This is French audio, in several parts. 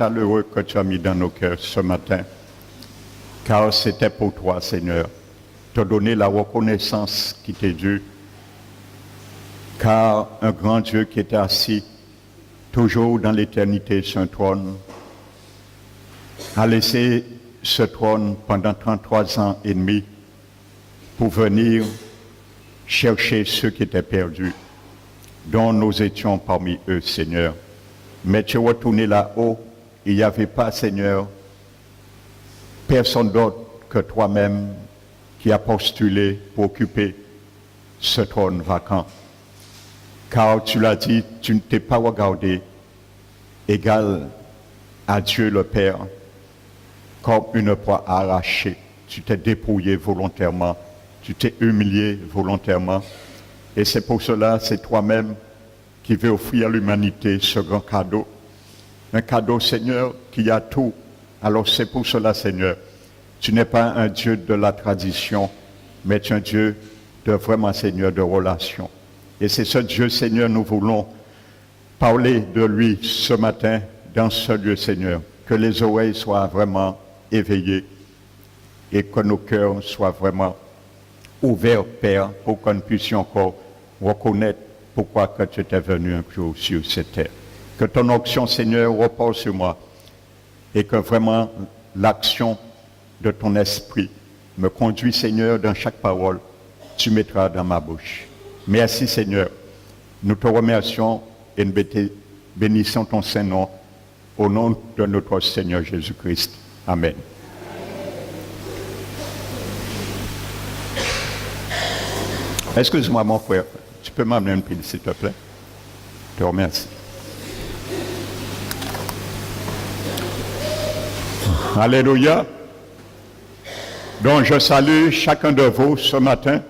chaleureux que tu as mis dans nos cœurs ce matin, car c'était pour toi, Seigneur, te donner la reconnaissance qui t'est due, car un grand Dieu qui était assis toujours dans l'éternité sur un trône, a laissé ce trône pendant 33 ans et demi pour venir chercher ceux qui étaient perdus, dont nous étions parmi eux, Seigneur. Mais tu es retourné là-haut, il n'y avait pas, Seigneur, personne d'autre que toi-même qui a postulé pour occuper ce trône vacant. Car tu l'as dit, tu ne t'es pas regardé égal à Dieu le Père, comme une proie arrachée. Tu t'es dépouillé volontairement, tu t'es humilié volontairement. Et c'est pour cela, c'est toi-même qui veux offrir à l'humanité ce grand cadeau. Un cadeau, Seigneur, qui a tout. Alors c'est pour cela, Seigneur, tu n'es pas un Dieu de la tradition, mais tu es un Dieu de vraiment, Seigneur, de relation. Et c'est ce Dieu, Seigneur, nous voulons parler de lui ce matin dans ce lieu, Seigneur. Que les oreilles soient vraiment éveillées et que nos cœurs soient vraiment ouverts, Père, pour que nous puissions encore reconnaître pourquoi que tu étais venu un jour sur cette terre. Que ton onction, Seigneur, repose sur moi et que vraiment l'action de ton esprit me conduit, Seigneur, dans chaque parole, tu mettras dans ma bouche. Merci, Seigneur. Nous te remercions et nous bénissons ton Saint-Nom au nom de notre Seigneur Jésus-Christ. Amen. Excuse-moi, mon frère. Tu peux m'amener une pile, s'il te plaît? Je te remercie. Alléluia. Donc, je salue chacun de vous ce matin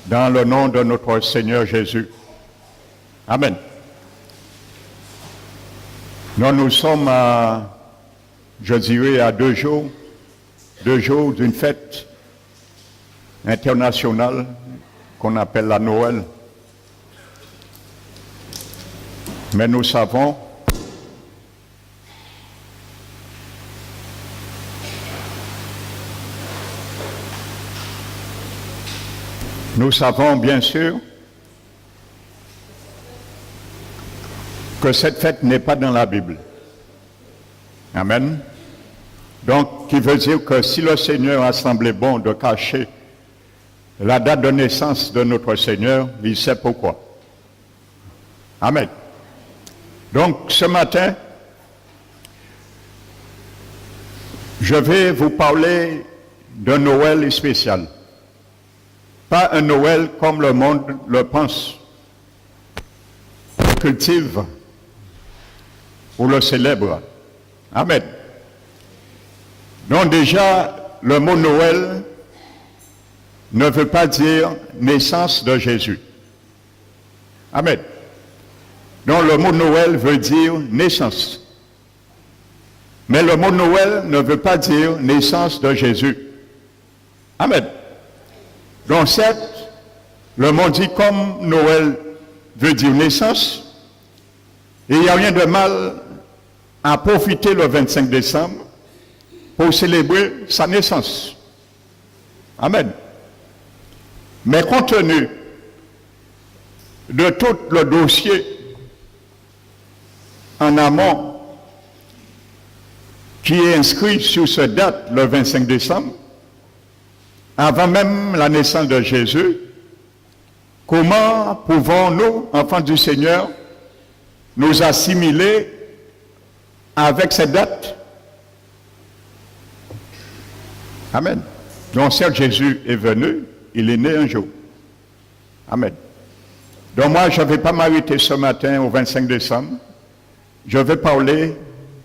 dans le nom de notre Seigneur Jésus. Amen. Nous sommes je dirais, à 2 jours d'une fête internationale qu'on appelle la Noël. Mais nous savons bien sûr que cette fête n'est pas dans la Bible. Amen. Donc, qui veut dire que si le Seigneur a semblé bon de cacher la date de naissance de notre Seigneur, il sait pourquoi. Amen. Donc, ce matin, je vais vous parler d'un Noël spécial. Pas un Noël comme le monde le pense, cultive ou le célèbre. Amen. Donc déjà, le mot Noël ne veut pas dire naissance de Jésus. Amen. Donc le mot Noël veut dire naissance. Mais le mot Noël ne veut pas dire naissance de Jésus. Amen. Donc certes, le mot dit comme Noël veut dire naissance, et il n'y a rien de mal à profiter le 25 décembre pour célébrer sa naissance. Amen. Mais compte tenu de tout le dossier en amont qui est inscrit sur cette date, le 25 décembre, avant même la naissance de Jésus, comment pouvons-nous, enfants du Seigneur, nous assimiler avec cette date? Amen. Donc, certes, Jésus est venu, il est né un jour. Amen. Donc, moi, je ne vais pas m'arrêter ce matin au 25 décembre. Je vais parler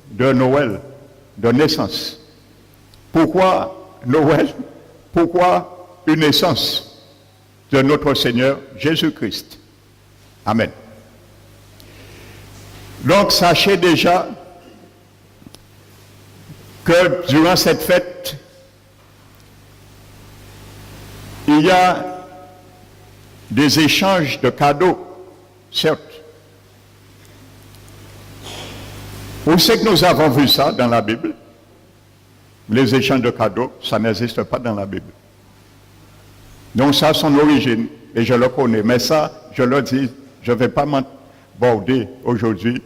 de Noël, de naissance. Pourquoi Noël? Pourquoi une naissance de notre Seigneur Jésus-Christ? Amen. Donc, sachez déjà que durant cette fête, il y a des échanges de cadeaux, certes. Où c'est que nous avons vu ça dans la Bible? Les échanges de cadeaux, ça n'existe pas dans la Bible. Donc ça a son origine, et je le connais. Mais ça, je le dis, je ne vais pas m'aborder aujourd'hui.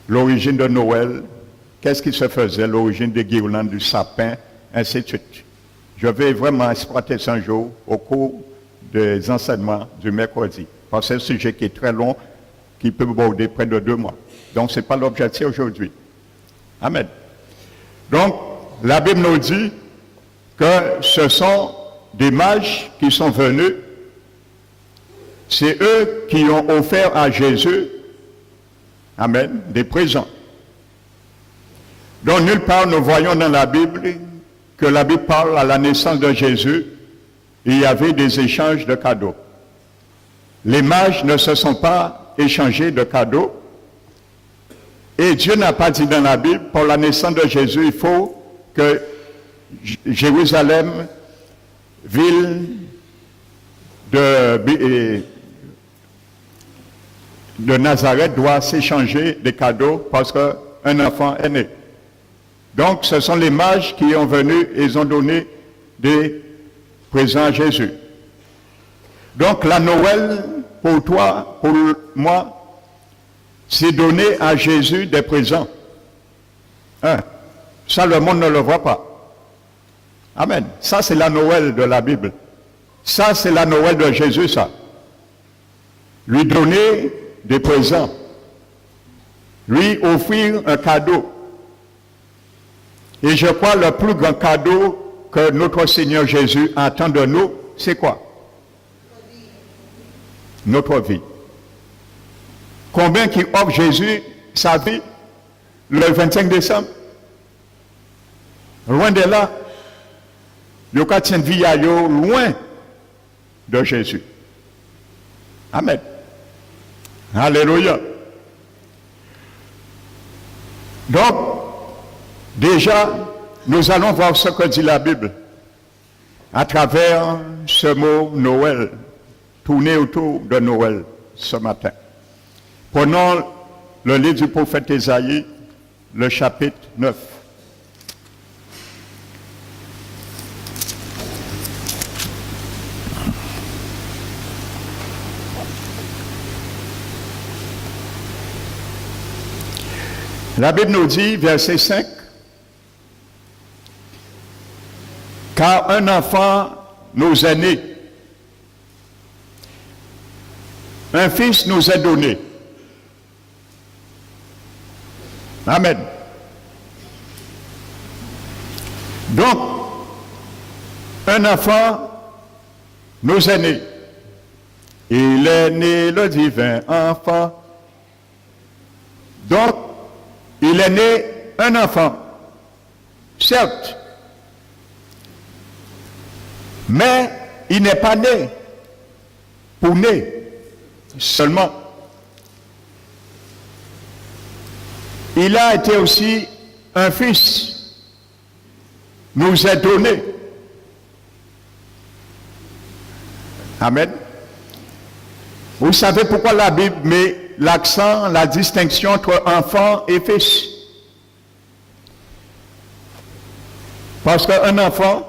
L'origine de Noël, qu'est-ce qui se faisait, l'origine des guirlandes, du sapin, ainsi de suite. Je vais vraiment exploiter ça un jour au cours des enseignements du mercredi. Parce que c'est un sujet qui est très long, qui peut aborder près de 2 mois. Donc ce n'est pas l'objectif aujourd'hui. Amen. Donc, la Bible nous dit que ce sont des mages qui sont venus. C'est eux qui ont offert à Jésus, amen, des présents. Donc, nulle part nous voyons dans la Bible que la Bible parle à la naissance de Jésus, il y avait des échanges de cadeaux. Les mages ne se sont pas échangés de cadeaux. Et Dieu n'a pas dit dans la Bible, pour la naissance de Jésus, il faut que Jérusalem, ville de Nazareth, doit s'échanger des cadeaux parce qu'un enfant est né. Donc, ce sont les mages qui ont venu et ils ont donné des présents à Jésus. Donc, la Noël, pour toi, pour moi, c'est donner à Jésus des présents. Hein? Ça, le monde ne le voit pas. Amen. Ça, c'est la Noël de la Bible. Ça, c'est la Noël de Jésus, ça. Lui donner des présents. Lui offrir un cadeau. Et je crois le plus grand cadeau que notre Seigneur Jésus attend de nous, c'est quoi? Notre vie. Combien qui offre Jésus sa vie le 25 décembre? Loin de là. Il y a une vie à loin de Jésus. Amen. Alléluia. Donc, déjà, nous allons voir ce que dit la Bible à travers ce mot Noël, tourner autour de Noël ce matin. Prenons le livre du prophète Ésaïe, le chapitre 9. La Bible nous dit, verset 5, « Car un enfant nous est né, un fils nous est donné. » Amen. Donc, un enfant nous est né. Il est né le divin enfant. Donc, il est né un enfant, certes, mais il n'est pas né pour né seulement. Il a été aussi un fils, nous est donné. Amen. Vous savez pourquoi la Bible met l'accent, la distinction entre enfant et fils? Parce qu'un enfant,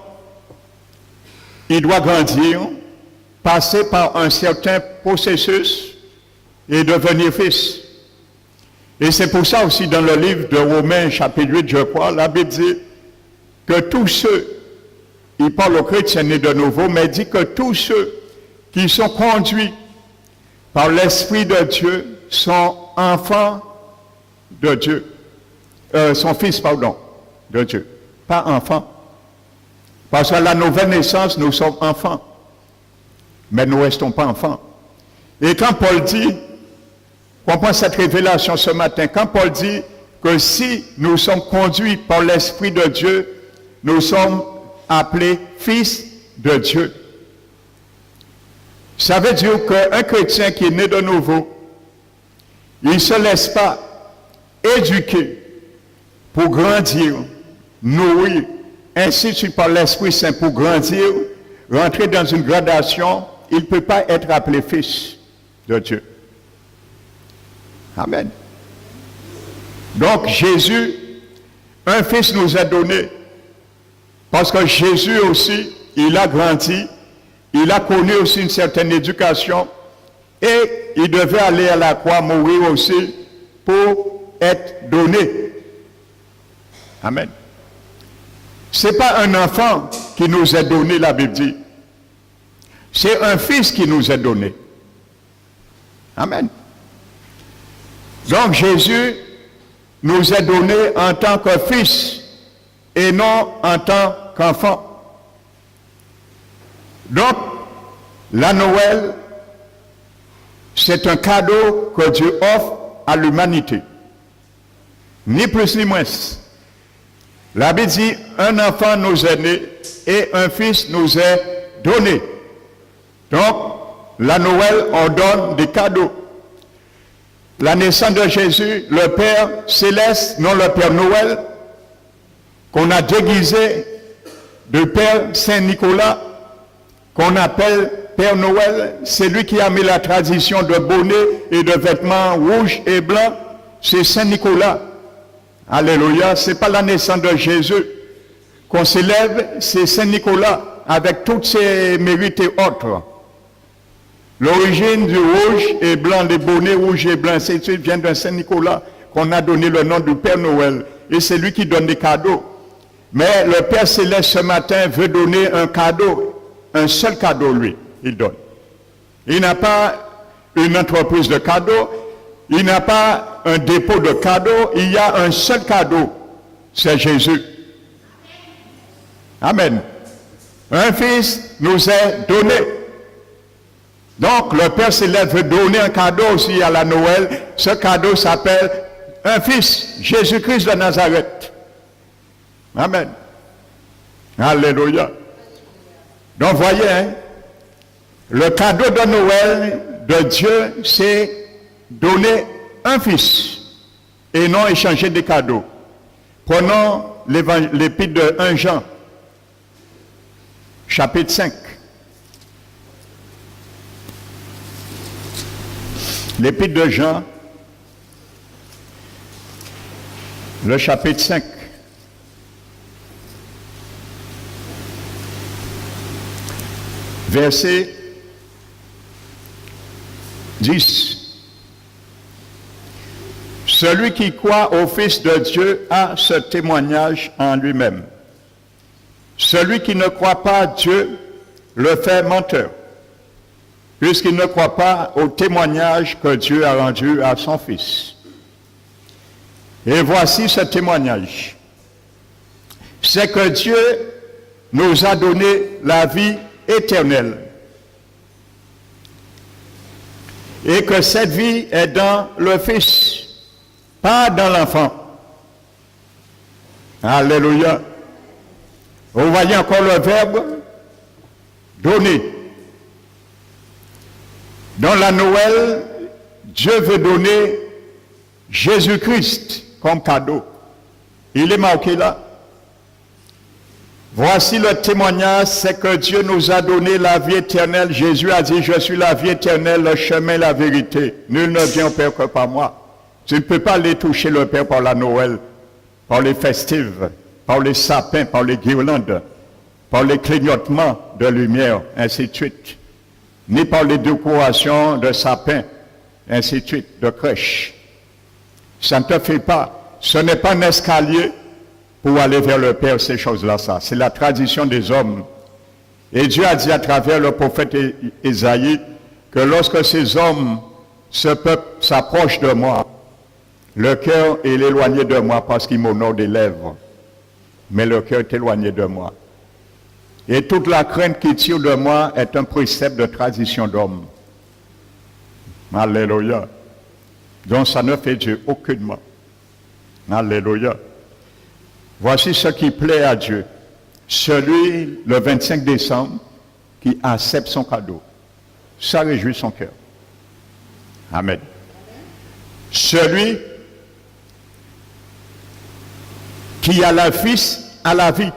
il doit grandir, passer par un certain processus et devenir fils. Et c'est pour ça aussi dans le livre de Romains chapitre 8, je crois, la Bible dit que tous ceux, il parle aux chrétiens nés de nouveau, mais il dit que tous ceux qui sont conduits par l'Esprit de Dieu sont enfants de Dieu. Sont fils, pardon, de Dieu. Pas enfants. Parce qu'à la nouvelle naissance, nous sommes enfants. Mais nous ne restons pas enfants. Et quand Paul dit, comprends cette révélation ce matin, quand Paul dit que si nous sommes conduits par l'Esprit de Dieu, nous sommes appelés fils de Dieu. Ça veut dire qu'un chrétien qui est né de nouveau, il ne se laisse pas éduquer pour grandir, nourrir, ainsi de suite par l'Esprit Saint pour grandir, rentrer dans une gradation, il ne peut pas être appelé fils de Dieu. Amen. Donc Jésus, un fils nous est donné. Parce que Jésus aussi, il a grandi, il a connu aussi une certaine éducation et il devait aller à la croix mourir aussi pour être donné. Amen. Ce n'est pas un enfant qui nous est donné, la Bible dit. C'est un fils qui nous est donné. Amen. Donc Jésus nous est donné en tant que fils et non en tant qu'enfant. Donc, la Noël, c'est un cadeau que Dieu offre à l'humanité. Ni plus ni moins. La Bible dit, un enfant nous est né et un fils nous est donné. Donc, la Noël, on donne des cadeaux. La naissance de Jésus, le Père Céleste, non le Père Noël, qu'on a déguisé de Père Saint-Nicolas, qu'on appelle Père Noël, c'est lui qui a mis la tradition de bonnets et de vêtements rouges et blancs, c'est Saint-Nicolas. Alléluia, ce n'est pas la naissance de Jésus qu'on célèbre, c'est Saint-Nicolas, avec tous ses mérites et autres. L'origine du rouge et blanc, des bonnets rouges et blancs, c'est vient de Saint-Nicolas, qu'on a donné le nom du Père Noël. Et c'est lui qui donne des cadeaux. Mais le Père Céleste ce matin veut donner un cadeau, un seul cadeau lui, il donne. Il n'a pas une entreprise de cadeaux, il n'a pas un dépôt de cadeaux, il y a un seul cadeau, c'est Jésus. Amen. Un fils nous est donné. Donc le Père Céleste veut donner un cadeau aussi à la Noël. Ce cadeau s'appelle un fils, Jésus-Christ de Nazareth. Amen. Alléluia. Donc voyez, hein, le cadeau de Noël de Dieu, c'est donner un fils et non échanger des cadeaux. Prenons l'épître de 1 Jean, chapitre 5. L'épître de Jean, le chapitre 5. Verset 10. Celui qui croit au Fils de Dieu a ce témoignage en lui-même. Celui qui ne croit pas Dieu le fait menteur, puisqu'il ne croit pas au témoignage que Dieu a rendu à son Fils. Et voici ce témoignage. C'est que Dieu nous a donné la vie éternelle. Et que cette vie est dans le Fils, pas dans l'enfant. Alléluia. Vous voyez encore le verbe donner. Dans la Noël, Dieu veut donner Jésus-Christ comme cadeau. Il est marqué là. Voici le témoignage, c'est que Dieu nous a donné la vie éternelle. Jésus a dit, je suis la vie éternelle, le chemin, la vérité. Nul ne vient au Père que par moi. Tu ne peux pas aller toucher le Père par la Noël, par les festives, par les sapins, par les guirlandes, par les clignotements de lumière, ainsi de suite. Ni par les décorations de sapins, ainsi de suite, de crèches. Ça ne te fait pas. Ce n'est pas un escalier pour aller vers le Père, ces choses-là, ça. C'est la tradition des hommes. Et Dieu a dit à travers le prophète Ésaïe que lorsque ces hommes, ce peuple s'approche de moi, le cœur est éloigné de moi parce qu'il m'honore des lèvres. Mais le cœur est éloigné de moi. Et toute la crainte qui tire de moi est un précepte de tradition d'homme. Alléluia. Donc ça ne fait Dieu aucunement. Alléluia. Voici ce qui plaît à Dieu. Celui, le 25 décembre, qui accepte son cadeau. Ça réjouit son cœur. Amen. Celui qui a le Fils a la vie.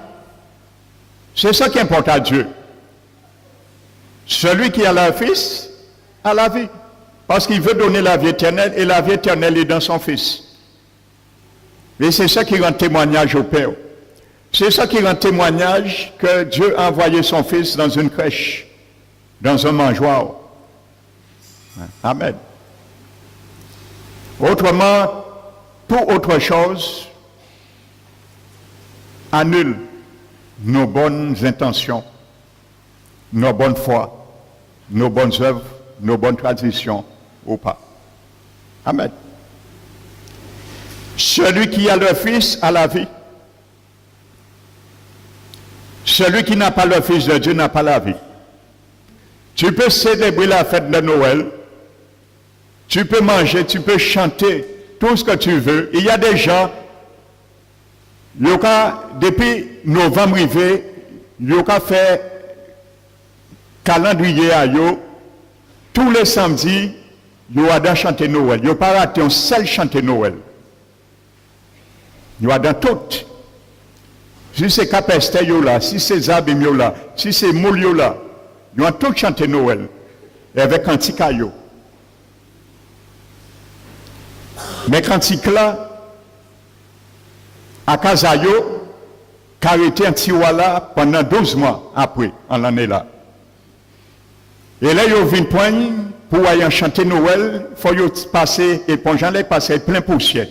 C'est ça qui importe à Dieu. Celui qui a le Fils a la vie. Parce qu'il veut donner la vie éternelle et la vie éternelle est dans son Fils. Et c'est ça qui rend témoignage au Père. C'est ça qui rend témoignage que Dieu a envoyé son Fils dans une crèche, dans un mangeoire. Amen. Autrement, toute autre chose annule nos bonnes intentions, nos bonnes foi, nos bonnes œuvres, nos bonnes traditions ou pas. Amen. Celui qui a le Fils a la vie. Celui qui n'a pas le Fils de Dieu n'a pas la vie. Tu peux célébrer la fête de Noël, tu peux manger, tu peux chanter, tout ce que tu veux. Il y a des gens, depuis novembre, ils ont fait calendrier à eux, tous les samedis, ils ont chanté Noël. Ils n'ont pas raté un seul chanté Noël. Ils ont dans tout. Si c'est Capeste là, si c'est Zabim là, si c'est Moulio là, ils ont tout chanté Noël. Et avec Anticayo. Mais Cantique là, à Kazayo, carité Antiwala pendant 12 mois après, en l'année là. Et là, ils ont vu une poigne pour aller chanter Noël, il faut passer éponge en l'air, passer plein poussière.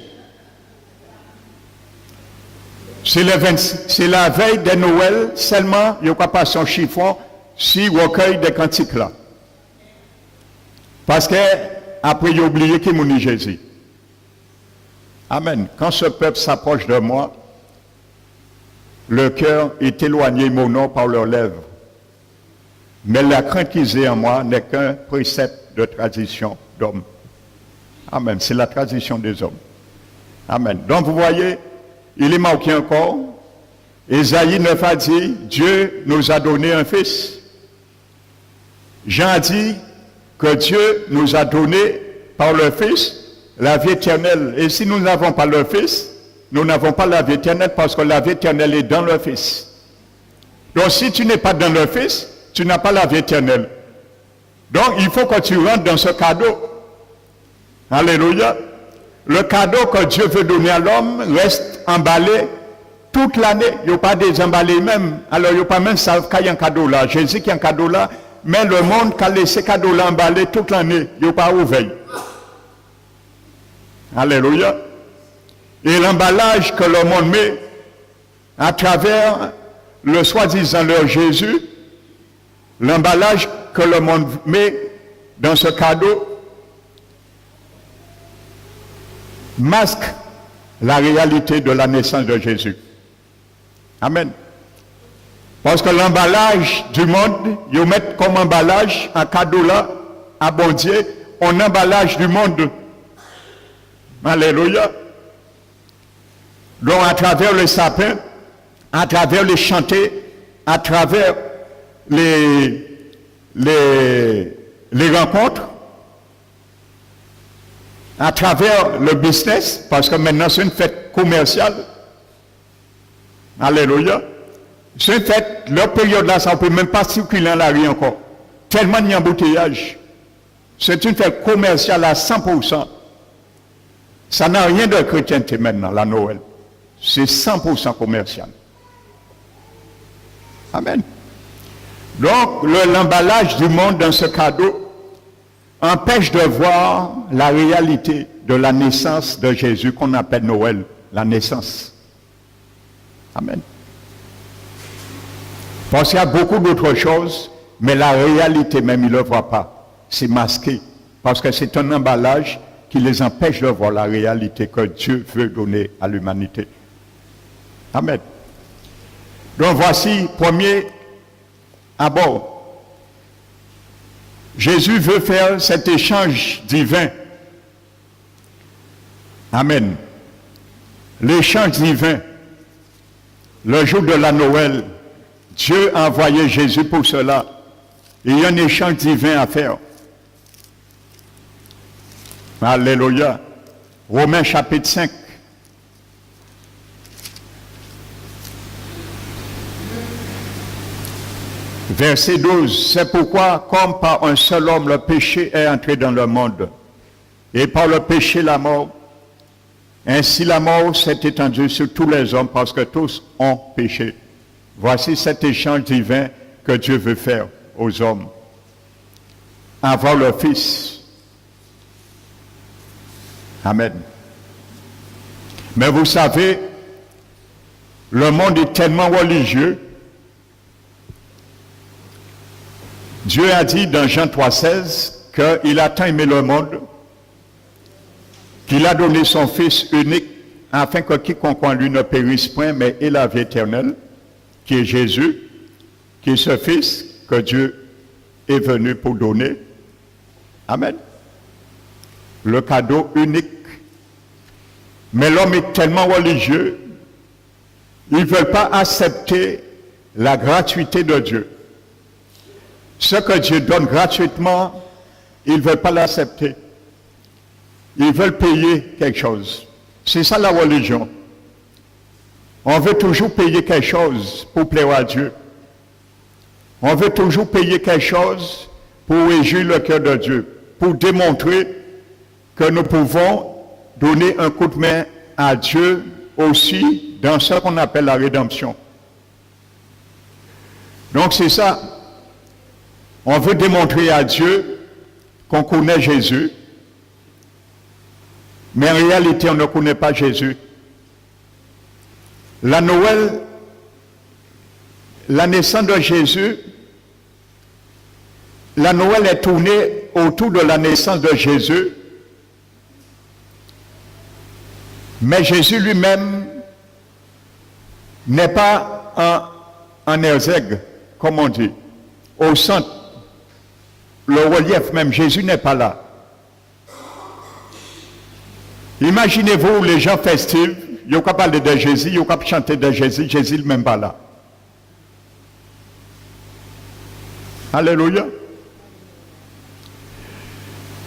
C'est la veille de Noël, seulement, il n'y a pas passé un chiffon si recueil des cantiques là. Parce que, après, il a oublié qu'il m'a dit Jésus. Amen. Quand ce peuple s'approche de moi, le cœur est éloigné mon nom par leurs lèvres. Mais la crainte qu'ils aient en moi n'est qu'un précepte de tradition d'homme. Amen. C'est la tradition des hommes. Amen. Donc vous voyez, il est marqué encore. Ésaïe 9 a dit, Dieu nous a donné un fils. Jean a dit que Dieu nous a donné par le fils la vie éternelle. Et si nous n'avons pas le fils, nous n'avons pas la vie éternelle parce que la vie éternelle est dans le fils. Donc si tu n'es pas dans le fils, tu n'as pas la vie éternelle. Donc il faut que tu rentres dans ce cadeau. Alléluia. Le cadeau que Dieu veut donner à l'homme reste emballé toute l'année. Il n'y a pas désemballé même. Alors il n'y a pas même ça qu'il y a un cadeau là. Jésus qui a un cadeau là. Mais le monde qui a laissé cadeau là emballé toute l'année, il n'y a pas ouvert. Alléluia. Et l'emballage que le monde met à travers le soi-disant leur Jésus, l'emballage que le monde met dans ce cadeau masque la réalité de la naissance de Jésus. Amen. Parce que l'emballage du monde, ils mettent comme emballage un cadeau là, à bon Dieu, un emballage du monde. Alléluia. Donc à travers le sapin, à travers les chantés, à travers les rencontres, à travers le business, parce que maintenant c'est une fête commerciale. Alléluia. C'est une fête, leur période là, ça ne peut même pas circuler dans la rue encore. Tellement il y a embouteillage. C'est une fête commerciale à 100%. Ça n'a rien de chrétienté maintenant, la Noël. C'est 100% commercial. Amen. Donc, l'emballage du monde dans ce cadeau empêche de voir la réalité de la naissance de Jésus qu'on appelle Noël, la naissance. Amen. Parce qu'il y a beaucoup d'autres choses, mais la réalité même, ils ne le voient pas. C'est masqué. Parce que c'est un emballage qui les empêche de voir la réalité que Dieu veut donner à l'humanité. Amen. Donc voici, premier abord. Jésus veut faire cet échange divin. Amen. L'échange divin. Le jour de la Noël, Dieu a envoyé Jésus pour cela. Il y a un échange divin à faire. Alléluia. Romains chapitre 5. Verset 12. C'est pourquoi, comme par un seul homme, le péché est entré dans le monde, et par le péché la mort, Ainsi la mort s'est étendue sur tous les hommes parce que tous ont péché. Voici cet échange divin que Dieu veut faire aux hommes. Avoir leur Fils. Amen. Mais vous savez, le monde est tellement religieux. Dieu a dit dans Jean 3,16 qu'il a tant aimé le monde qu'il a donné son Fils unique afin que quiconque en lui ne périsse point, mais ait la vie éternelle, qui est Jésus, qui est ce Fils que Dieu est venu pour donner. Amen. Le cadeau unique. Mais l'homme est tellement religieux, ils ne veulent pas accepter la gratuité de Dieu. Ce que Dieu donne gratuitement, ils ne veulent pas l'accepter. Ils veulent payer quelque chose. C'est ça la religion. On veut toujours payer quelque chose pour plaire à Dieu. On veut toujours payer quelque chose pour réjouir le cœur de Dieu, pour démontrer que nous pouvons donner un coup de main à Dieu aussi dans ce qu'on appelle la rédemption. Donc c'est ça. On veut démontrer à Dieu qu'on connaît Jésus, mais en réalité on ne connaît pas Jésus. La Noël, la naissance de Jésus, la Noël est tournée autour de la naissance de Jésus, mais Jésus lui-même n'est pas en exergue, comme on dit, au centre, le relief même, Jésus n'est pas là. Imaginez-vous les gens festifs, ils ont qu'à parler de Jésus, ils ont qu'à chanter de Jésus, Jésus n'est même pas là. Alléluia.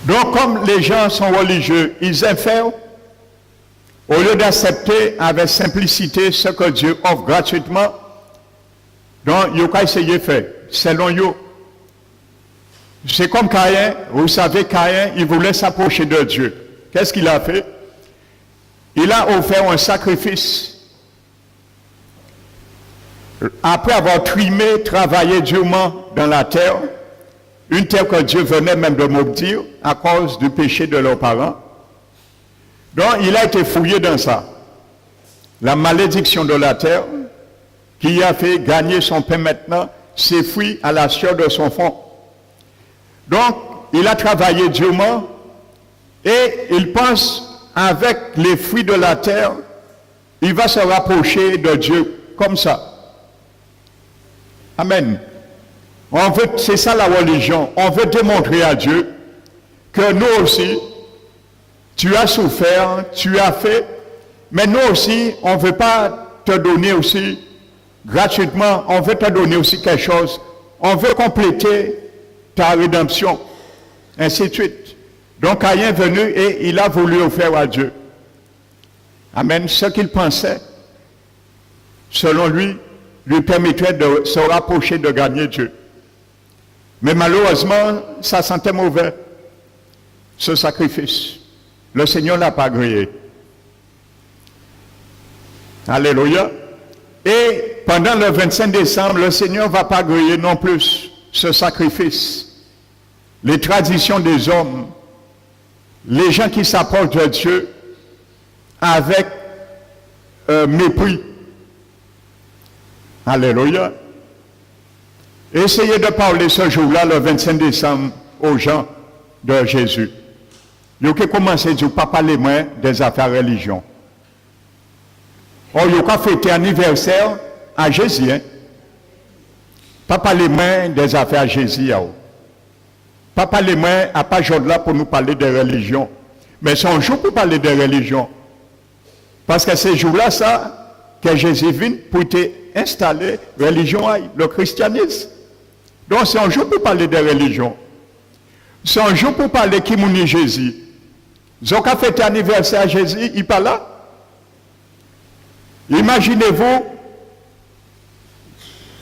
Donc comme les gens sont religieux, ils aiment faire, au lieu d'accepter avec simplicité ce que Dieu offre gratuitement, donc ils ont qu'à essayer de faire, selon eux. C'est comme Caïn, vous savez, Caïn, il voulait s'approcher de Dieu. Qu'est-ce qu'il a fait? Il a offert un sacrifice. Après avoir trimé, travaillé durement dans la terre, une terre que Dieu venait même de maudire à cause du péché de leurs parents. Donc il a été fouillé dans ça. La malédiction de la terre qui a fait gagner son pain maintenant s'effrient à la sueur de son front. Donc il a travaillé durement et il pense avec les fruits de la terre, il va se rapprocher de Dieu comme ça. Amen. C'est ça la religion. On veut démontrer à Dieu que nous aussi, tu as souffert, tu as fait, mais nous aussi, on ne veut pas te donner aussi gratuitement, on veut te donner aussi quelque chose. On veut compléter ta rédemption, ainsi de suite. Donc Caïn est venu et il a voulu offrir à Dieu. Amen. Ce qu'il pensait, selon lui permettrait de se rapprocher de gagner Dieu. Mais malheureusement, ça sentait mauvais, ce sacrifice. Le Seigneur n'a pas agréé. Alléluia. Et pendant le 25 décembre, le Seigneur ne va pas agréer non plus ce sacrifice. Les traditions des hommes, les gens qui s'approchent de Dieu avec mépris. Alléluia. Essayez de parler ce jour-là, le 25 décembre, aux gens de Jésus. Ils ont commencé à dire, pas parler moins des affaires religion. Or, ils ont fêté anniversaire à Jésus. Hein? Pas parler moins des affaires à Jésus. Pas parler moins à pas là pour nous parler de religion. Mais c'est un jour pour parler de religion. Parce que ces jours-là, ça, que Jésus vient pour installer religion, le christianisme. Donc c'est un jour pour parler de religion. C'est un jour pour parler qui mouni Jésus. Ils ont fêté anniversaire à Jésus, il n'est pas là. Imaginez-vous,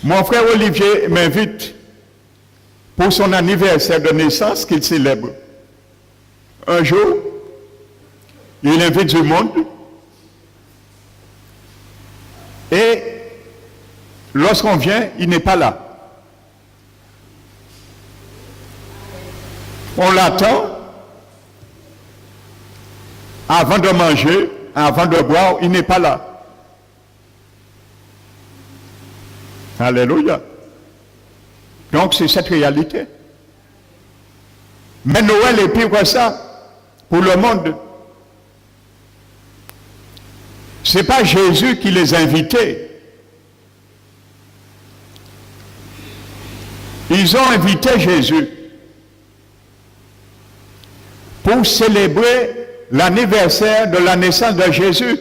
mon frère Olivier m'invite pour son anniversaire de naissance qu'il célèbre. Un jour, il invite du monde, lorsqu'on vient, il n'est pas là. On l'attend avant de manger, avant de boire, il n'est pas là. Alléluia. Donc c'est cette réalité. Mais Noël est pire que ça pour le monde. Ce n'est pas Jésus qui les a invités. Ils ont invité Jésus pour célébrer l'anniversaire de la naissance de Jésus.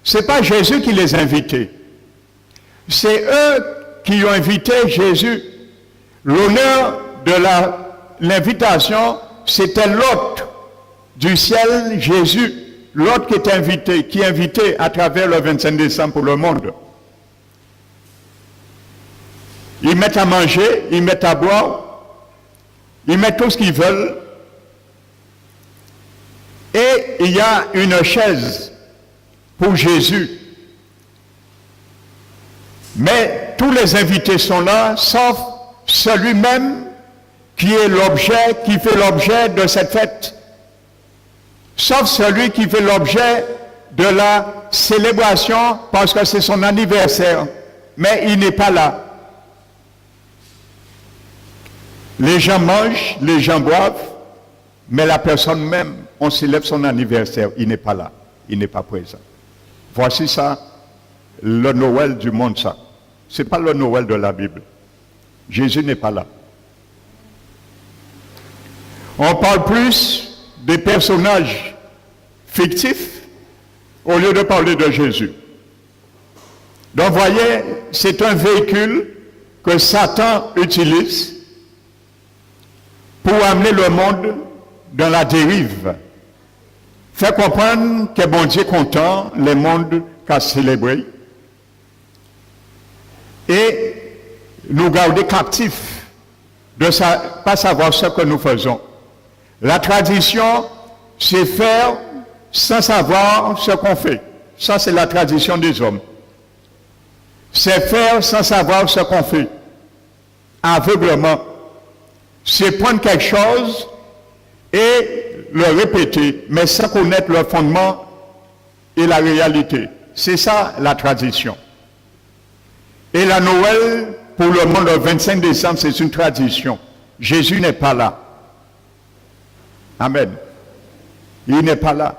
Ce n'est pas Jésus qui les a invités. C'est eux qui ont invité Jésus. L'honneur de l'invitation, c'était l'hôte du ciel, Jésus, l'hôte qui est invité à travers le 25 décembre pour le monde. Ils mettent à manger, ils mettent à boire, ils mettent tout ce qu'ils veulent. Et il y a une chaise pour Jésus. Mais tous les invités sont là, sauf celui-même qui est l'objet, qui fait l'objet de cette fête. Sauf celui qui fait l'objet de la célébration parce que c'est son anniversaire. Mais il n'est pas là. Les gens mangent, les gens boivent, mais la personne même, on célèbre son anniversaire, il n'est pas là, il n'est pas présent. Voici ça, le Noël du monde, ça. Ce n'est pas le Noël de la Bible. Jésus n'est pas là. On parle plus des personnages fictifs au lieu de parler de Jésus. Donc, voyez, c'est un véhicule que Satan utilise pour amener le monde dans la dérive. Faire comprendre que bon Dieu est content, le monde qu'a célébré, et nous garder captifs de ne pas savoir ce que nous faisons. La tradition, c'est faire sans savoir ce qu'on fait. Ça, c'est la tradition des hommes. C'est faire sans savoir ce qu'on fait. Aveuglement. C'est prendre quelque chose et le répéter, mais sans connaître le fondement et la réalité. C'est ça la tradition. Et la Noël, pour le monde, le 25 décembre, c'est une tradition. Jésus n'est pas là. Amen. Il n'est pas là.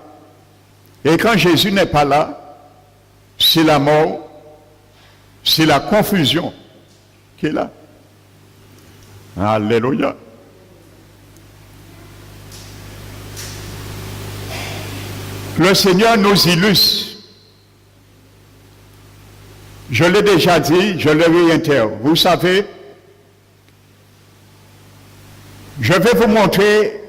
Et quand Jésus n'est pas là, c'est la mort, c'est la confusion qui est là. Alléluia. Le Seigneur nous illustre. Je l'ai déjà dit, je le réitère. Vous savez, je vais vous montrer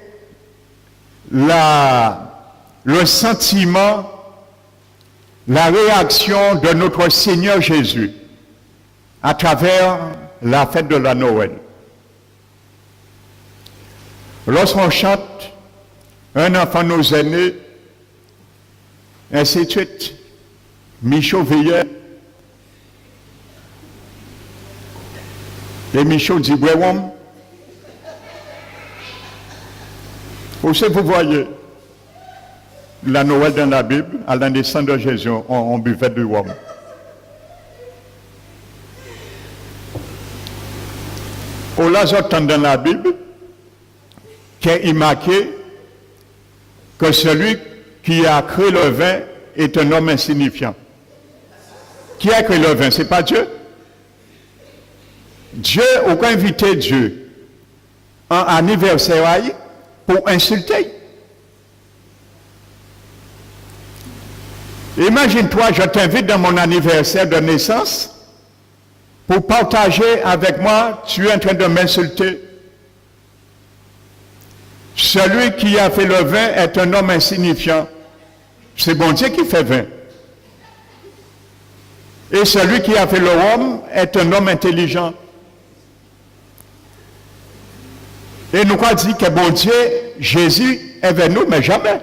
le sentiment, la réaction de notre Seigneur Jésus à travers la fête de la Noël. Lorsqu'on chante « Un enfant nous est né », ainsi de suite, Michaud veillait, et Michaud dit « Bouéwam ». Aussi, vous voyez, la Noël dans la Bible, à la naissance de Jésus, on buvait du rhum. Au Lazare dans la Bible, qui est marqué que celui qui a créé le vin est un homme insignifiant. Qui a créé le vin? Ce n'est pas Dieu. Dieu, aucun invité Dieu en anniversaire pour insulter. Imagine-toi, je t'invite dans mon anniversaire de naissance pour partager avec moi, tu es en train de m'insulter. Celui qui a fait le vin est un homme insignifiant. C'est bon Dieu qui fait vin. Et celui qui a fait le rhum est un homme intelligent. Et nous avons dit que bon Dieu, Jésus est vers nous, mais jamais.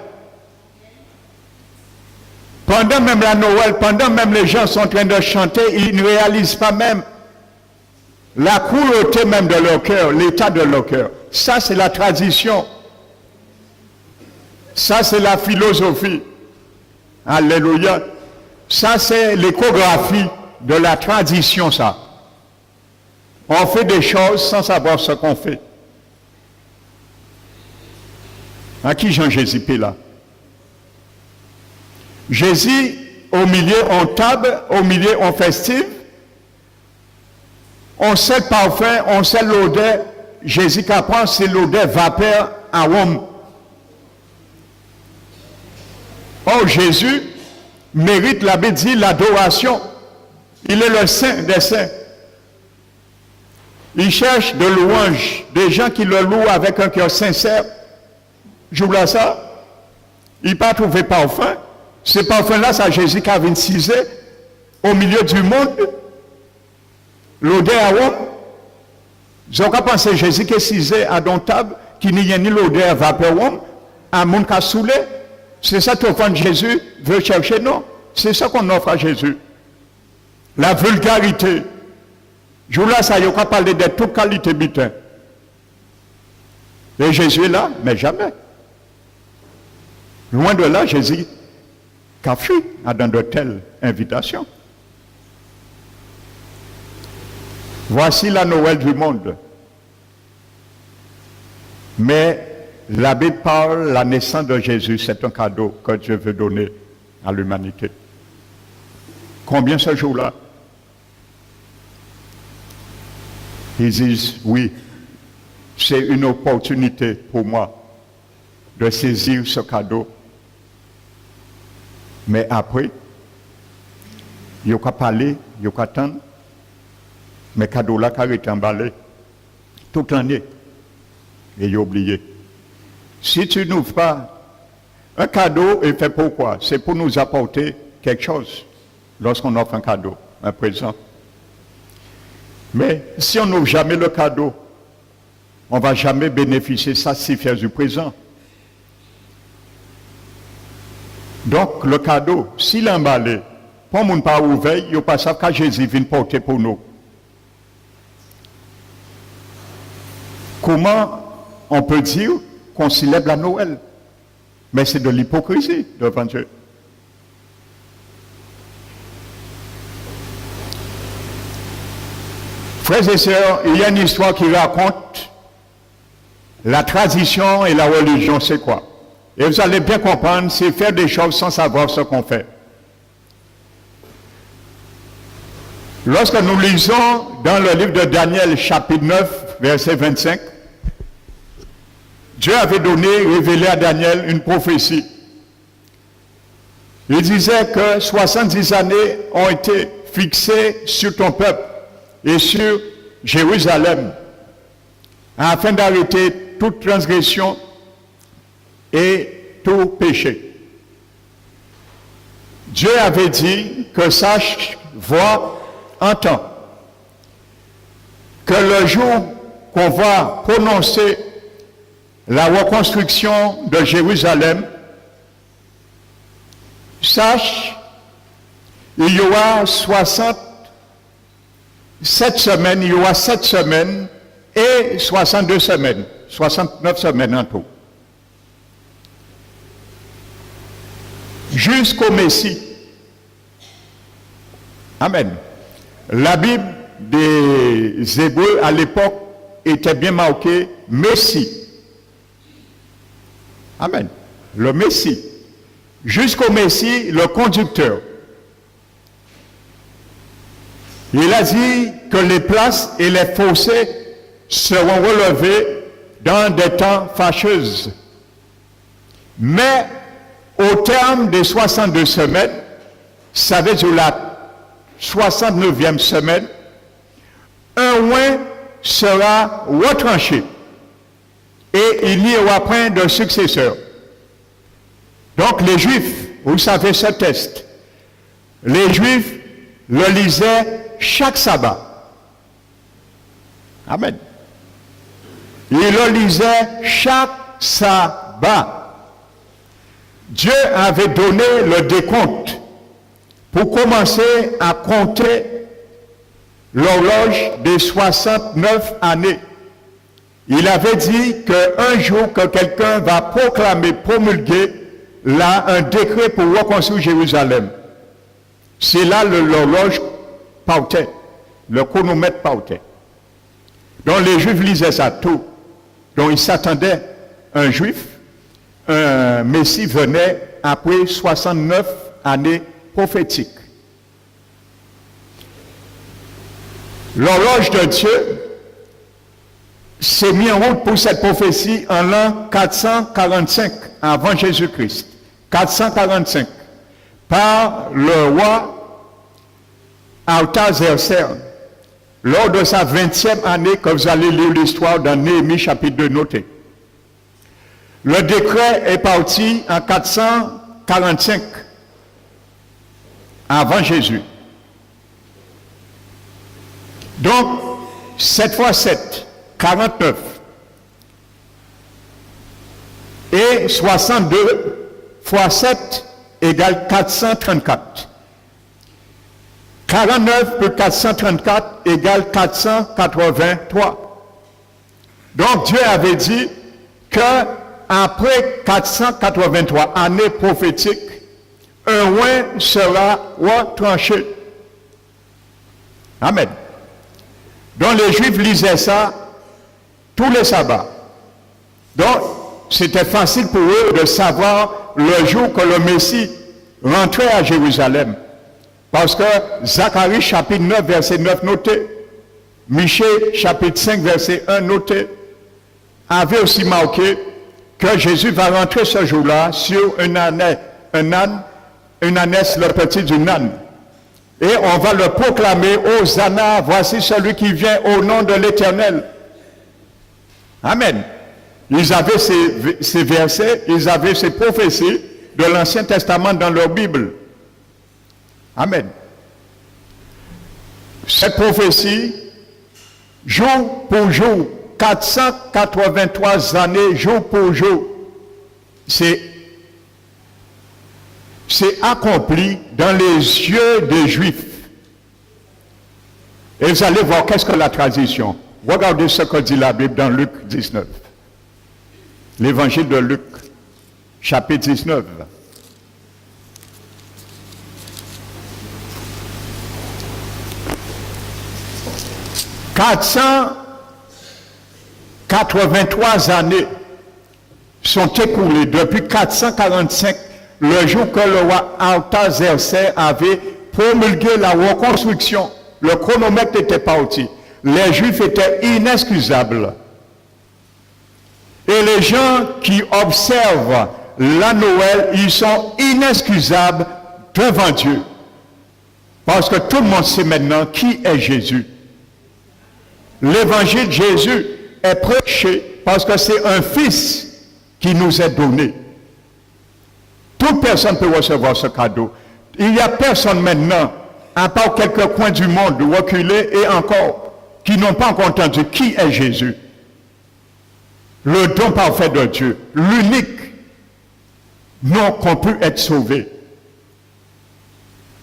Pendant même la Noël, pendant même les gens sont en train de chanter, ils ne réalisent pas même la cruauté même de leur cœur, l'état de leur cœur. Ça, c'est la tradition. Ça, c'est la philosophie. Alléluia. Ça, c'est l'échographie de la tradition, ça. On fait des choses sans savoir ce qu'on fait. À qui Jean-Jésus paie là? Jésus, au milieu, on table, au milieu, on festive. On sait le parfum, on sait l'odeur. Jésus qu'apprend, c'est l'odeur vapeur arôme. Or, Jésus mérite, la Bible dit, l'adoration. Il est le saint des saints. Il cherche de louanges, des gens qui le louent avec un cœur sincère. J'oublie ça. Il n'a pas trouvé parfum. Ce parfum-là, c'est Jésus qui a incisé au milieu du monde. L'odeur arôme. Ils n'ont pas pensé Jésus qui est cisé à don table, qui n'y a ni l'odeur vapeur arôme, à mon cas saoulé. C'est ça que Jésus veut chercher, non? C'est ça qu'on offre à Jésus. La vulgarité. Je vous laisse, il n'y a pas parler de toute qualité butin. Et Jésus est là, mais jamais. Loin de là, Jésus a fui dans de telles invitations. Voici la Noël du monde. Mais la Bible parle, la naissance de Jésus, c'est un cadeau que Dieu veut donner à l'humanité. Combien ce jour-là? Ils disent, oui, c'est une opportunité pour moi de saisir ce cadeau. Mais après, il y a qu'à parler, il y a qu'à attendre, mais cadeau là, qui est emballé toute l'année, et il a oublié. Si tu n'ouvres pas, un cadeau est fait pourquoi? C'est pour nous apporter quelque chose lorsqu'on offre un cadeau, un présent. Mais si on n'ouvre jamais le cadeau, on ne va jamais bénéficier ça si faire du présent. Donc le cadeau, s'il est emballé, pour ne pas ouvert, il n'y a pas ça que Jésus vient porter pour nous. Comment on peut dire qu'on célèbre la Noël? Mais c'est de l'hypocrisie devant Dieu. Frères et sœurs, il y a une histoire qui raconte la tradition et la religion, c'est quoi? Et vous allez bien comprendre, c'est faire des choses sans savoir ce qu'on fait. Lorsque nous lisons dans le livre de Daniel, chapitre 9, verset 25, Dieu avait révélé à Daniel une prophétie. Il disait que 70 années ont été fixées sur ton peuple et sur Jérusalem, afin d'arrêter toute transgression et tout péché. Dieu avait dit que sache, vois, entends, que le jour qu'on va prononcer la reconstruction de Jérusalem, sache, il y aura 7 semaines, il y aura 7 semaines et 62 semaines, 69 semaines en tout. Jusqu'au Messie. Amen. La Bible des Hébreux à l'époque était bien marquée Messie. Amen. Le Messie. Jusqu'au Messie, le conducteur. Il a dit que les places et les fossés seront relevés dans des temps fâcheux. Mais au terme des 62 semaines, ça veut dire la 69e semaine, un roi sera retranché et il n'y aura point de successeur. Donc les Juifs, vous savez ce texte, les Juifs le lisaient chaque sabbat. Amen. Ils le lisaient chaque sabbat. Dieu avait donné le décompte pour commencer à compter l'horloge des 69 années. Il avait dit qu'un jour que quelqu'un va proclamer, promulguer là un décret pour reconstruire Jérusalem. C'est là l'horloge partait, le chronomètre partait. Donc les Juifs lisaient ça tout. Donc ils s'attendaient, un Juif, un Messie venait après 69 années prophétiques. L'horloge de Dieu s'est mise en route pour cette prophétie en l'an 445 avant Jésus-Christ. 445 par le roi Artaxerxès lors de sa 20e année, que vous allez lire l'histoire dans Néhémie chapitre 2 noté. Le décret est parti en 445 avant Jésus. Donc 7 fois 7, 49 et 62 fois 7 égale 434. 49 plus 434 égale 483. Donc Dieu avait dit que après 483 années prophétiques, un oin sera retranché. Amen. Donc les Juifs lisaient ça tous les sabbats. Donc c'était facile pour eux de savoir le jour que le Messie rentrait à Jérusalem. Parce que Zacharie chapitre 9 verset 9 noté, Michée chapitre 5 verset 1 noté, avait aussi marqué que Jésus va rentrer ce jour-là sur une ânesse, le petit d'une âne. Et on va le proclamer, Hosanna, voici celui qui vient au nom de l'Éternel. Amen. Ils avaient ces versets, ils avaient ces prophéties de l'Ancien Testament dans leur Bible. Amen. Cette prophétie, jour pour jour, 483 années, jour pour jour, c'est accompli dans les yeux des Juifs. Et vous allez voir qu'est-ce que la tradition. Regardez ce que dit la Bible dans Luc 19. L'évangile de Luc, chapitre 19. « 483 années sont écoulées depuis 445, le jour que le roi Artaxerxès avait promulgué la reconstruction. Le chronomètre était parti. Les Juifs étaient inexcusables. Et les gens qui observent la Noël, ils sont inexcusables devant Dieu. Parce que tout le monde sait maintenant qui est Jésus. L'évangile de Jésus est prêché parce que c'est un fils qui nous est donné. Toute personne peut recevoir ce cadeau. Il n'y a personne maintenant, à part quelques coins du monde reculés et encore, qui n'ont pas encore entendu qui est Jésus. Le don parfait de Dieu, l'unique nom qu'on peut être sauvé.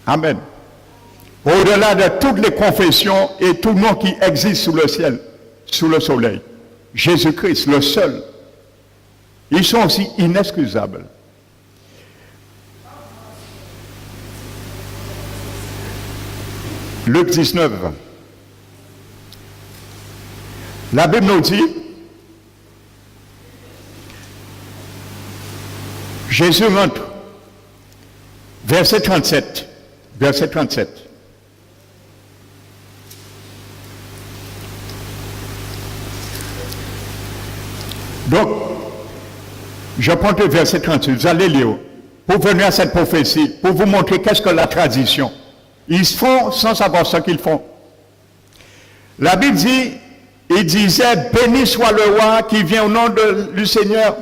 Amen. Au-delà de toutes les confessions et tout nom qui existe sous le ciel, sous le soleil, Jésus-Christ, le seul, ils sont aussi inexcusables. Luc 19. La Bible nous dit, Jésus rentre, verset 37, verset 37. Donc, je prends le verset 38, vous allez lire, pour venir à cette prophétie, pour vous montrer qu'est-ce que la tradition. Ils font sans savoir ce qu'ils font. La Bible dit, il disait, béni soit le roi qui vient au nom du Seigneur.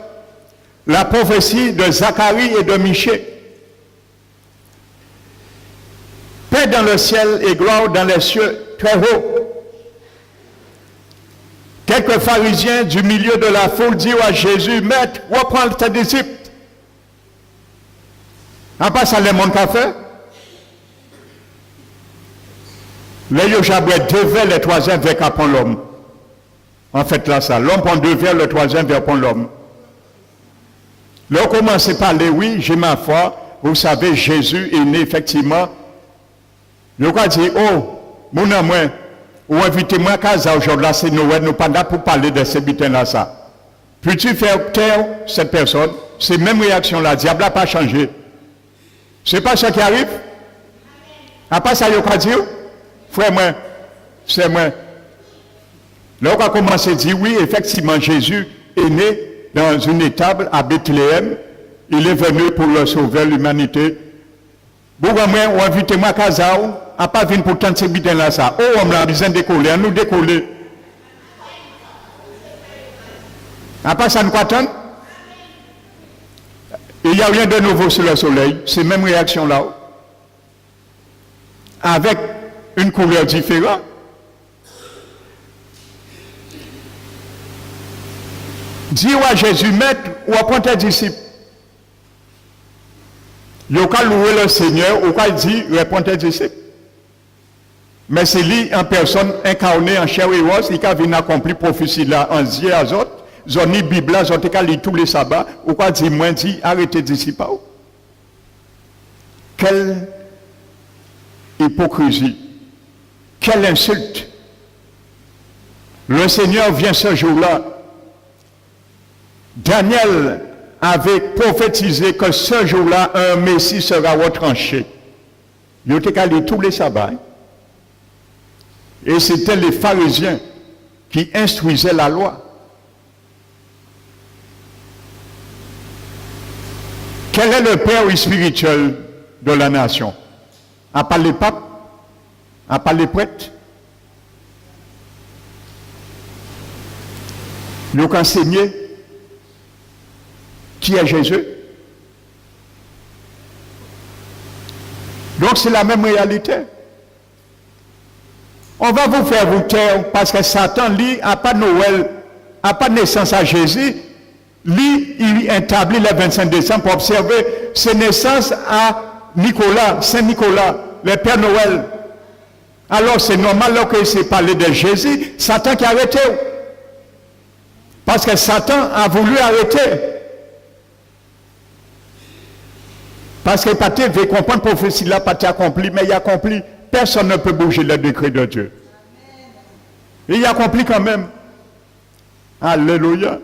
La prophétie de Zacharie et de Michée. Paix dans le ciel et gloire dans les cieux très haut. Quelques pharisiens du milieu de la foule dirent à Jésus, Maître, reprends tes disciples. En passant les mondes qu'a fait. Les Yojaboué 2 verres, le 3e verre qu'apprend l'homme. En fait, là, ça. L'homme prend 2 verres, le 3e verre prend l'homme. Là, on commence à parler, oui, j'ai ma foi. Vous savez, Jésus est né, effectivement. Je crois dire, oh, mon ami, ou invitez-moi à casa aujourd'hui, c'est Noël, nous pas là pour parler de ces butins-là, ça. Puis-tu faire taire cette personne? C'est la même réaction là. Le diable n'a pas changé. C'est pas ça qui arrive? À part ça, il y a quoi dire? Frère, moi, c'est moi. Là, on va commencer à dire, oui, effectivement, Jésus est né dans une étable à Bethléem. Il est venu pour le sauver l'humanité. Bon, moi, invitez-moi à casa, à pas venir pour tant de ces bidins-là, ça. Oh, on a besoin de décoller, à nous décoller. À part ça, nous attendons. Il n'y a rien de nouveau sur le soleil. C'est la même réaction là. Avec une couleur différente. Dis à Jésus, maître, ou à tes disciples. Il y a louer le Seigneur, ou qu'à dire, répond tes disciples. Mais c'est lui en personne, incarné en chair et os, il a venu accomplir prophétie là, en Dieu à autres. Zoni Bible, zoni kali tous les sabbats, ou quoi dit, moi dit, arrêtez d'ici pas. Quelle hypocrisie, quelle insulte. Le Seigneur vient ce jour-là. Daniel avait prophétisé que ce jour-là, un Messie sera retranché. Il était calé tous les sabbats. Et c'était les pharisiens qui instruisaient la loi. Quel est le père spirituel de la nation? À part les papes? À part les prêtres? Nous avons enseigné qui est Jésus. Donc c'est la même réalité. On va vous faire vous taire parce que Satan, lui, n'a pas Noël, n'a pas naissance à Jésus. Lui, il établit le 25 décembre pour observer ses naissances à Nicolas, Saint-Nicolas, le Père Noël. Alors c'est normal que c'est parlé de Jésus, Satan qui a arrêté. Parce que Satan a voulu arrêter. Parce que Pathé veut comprendre la prophétie là, Pathé accompli, mais il a accompli. Personne ne peut bouger le décret de Dieu. Et il a accompli quand même. Alléluia.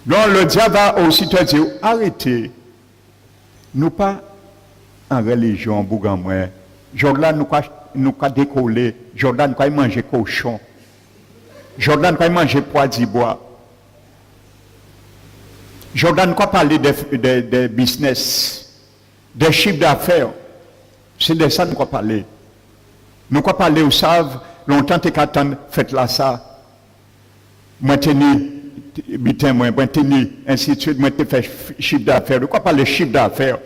Donc le diable va aussi te dire, arrêtez. Nous pas en religion, Bougamoué. Jordan nous pas décoller. Jordan nous manger cochon. Jordan nous manger pois d'ibois. Jordan nous parler de business, des chiffres d'affaires. C'est de ça que nous parler. Nous parler, vous savez, longtemps que tu fait là ça. Moi, bitin moi ainsi de suite, moi te fait chiffre d'affaires. De quoi parler chiffre d'affaires?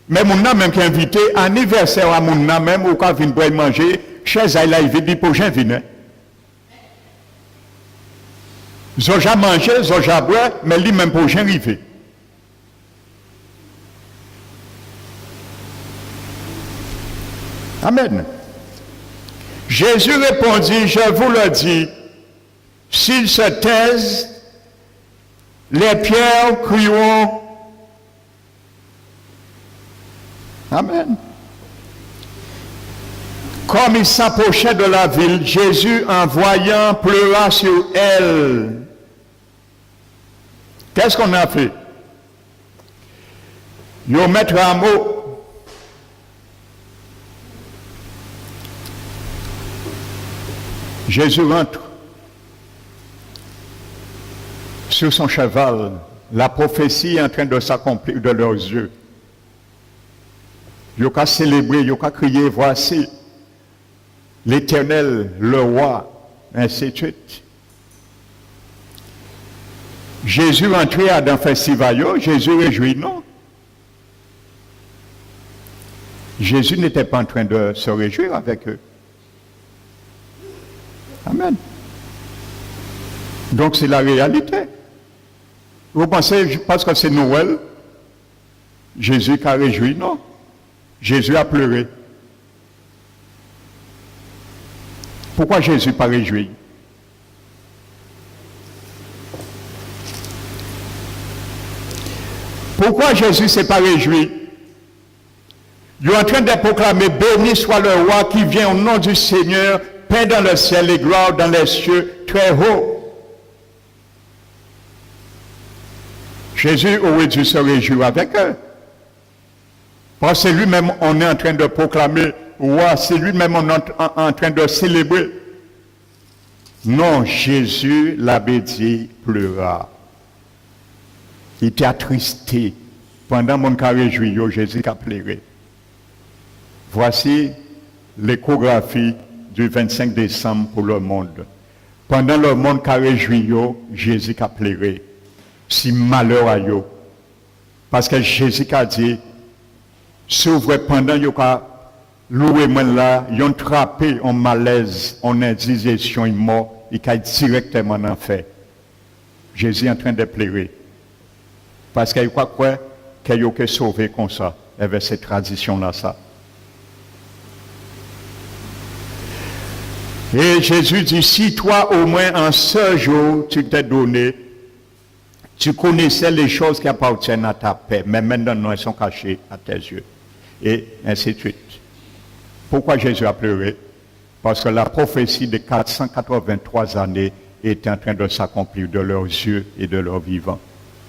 Mais mon nom même qui est invité, anniversaire à mon nom même, ou quand vient boire manger, chez Aïla, il veut dire pour gens venir. Zoja manger, Zoja boire, mais lui même pour gens arriver. Amen. Jésus répondit, je vous le dis, s'ils se taisent, les pierres crieront. Amen. Comme il s'approchait de la ville, Jésus, en voyant, pleura sur elle. Qu'est-ce qu'on a fait? Ils ont mis un mot. Jésus rentre sur son cheval, la prophétie est en train de s'accomplir de leurs yeux. Ils ont célébré, ils ont crié, voici l'Éternel, le roi, ainsi de suite. Jésus entrait dans le festival, Jésus réjouit, non. Jésus n'était pas en train de se réjouir avec eux. Amen. Donc c'est la réalité. Vous pensez, parce que c'est Noël, Jésus a réjoui? Non. Jésus a pleuré. Pourquoi Jésus pas réjoui? Pourquoi Jésus ne s'est pas réjoui? Il est en train de proclamer, béni soit le roi qui vient au nom du Seigneur, paix dans le ciel et gloire dans les cieux, très haut. Jésus aurait dû se réjouir avec eux. Parce que c'est lui-même, on est en train de proclamer, roi, c'est lui-même, on est en train de célébrer. Non, Jésus l'avait dit, pleura. Il était attristé. Pendant mon carré juillet, Jésus a pleuré. Voici l'échographie du 25 décembre pour le monde. Pendant le monde carré juillet, Jésus a pleuré. Si malheur à eux. Parce que Jésus a dit, s'ouvre pendant qu'il a loué moi là, ils ont trappé en malaise, en indigestion, ils mort, il a directement en enfer. Jésus est en train de pleurer. Parce qu'il croit qu'il a été sauvé comme ça, avec cette tradition-là, ça. Et Jésus dit, si toi au moins en ce jour, tu t'es donné, tu connaissais les choses qui appartiennent à ta paix, mais maintenant elles sont cachées à tes yeux. Et ainsi de suite. Pourquoi Jésus a pleuré? Parce que la prophétie de 483 années est en train de s'accomplir de leurs yeux et de leur vivant.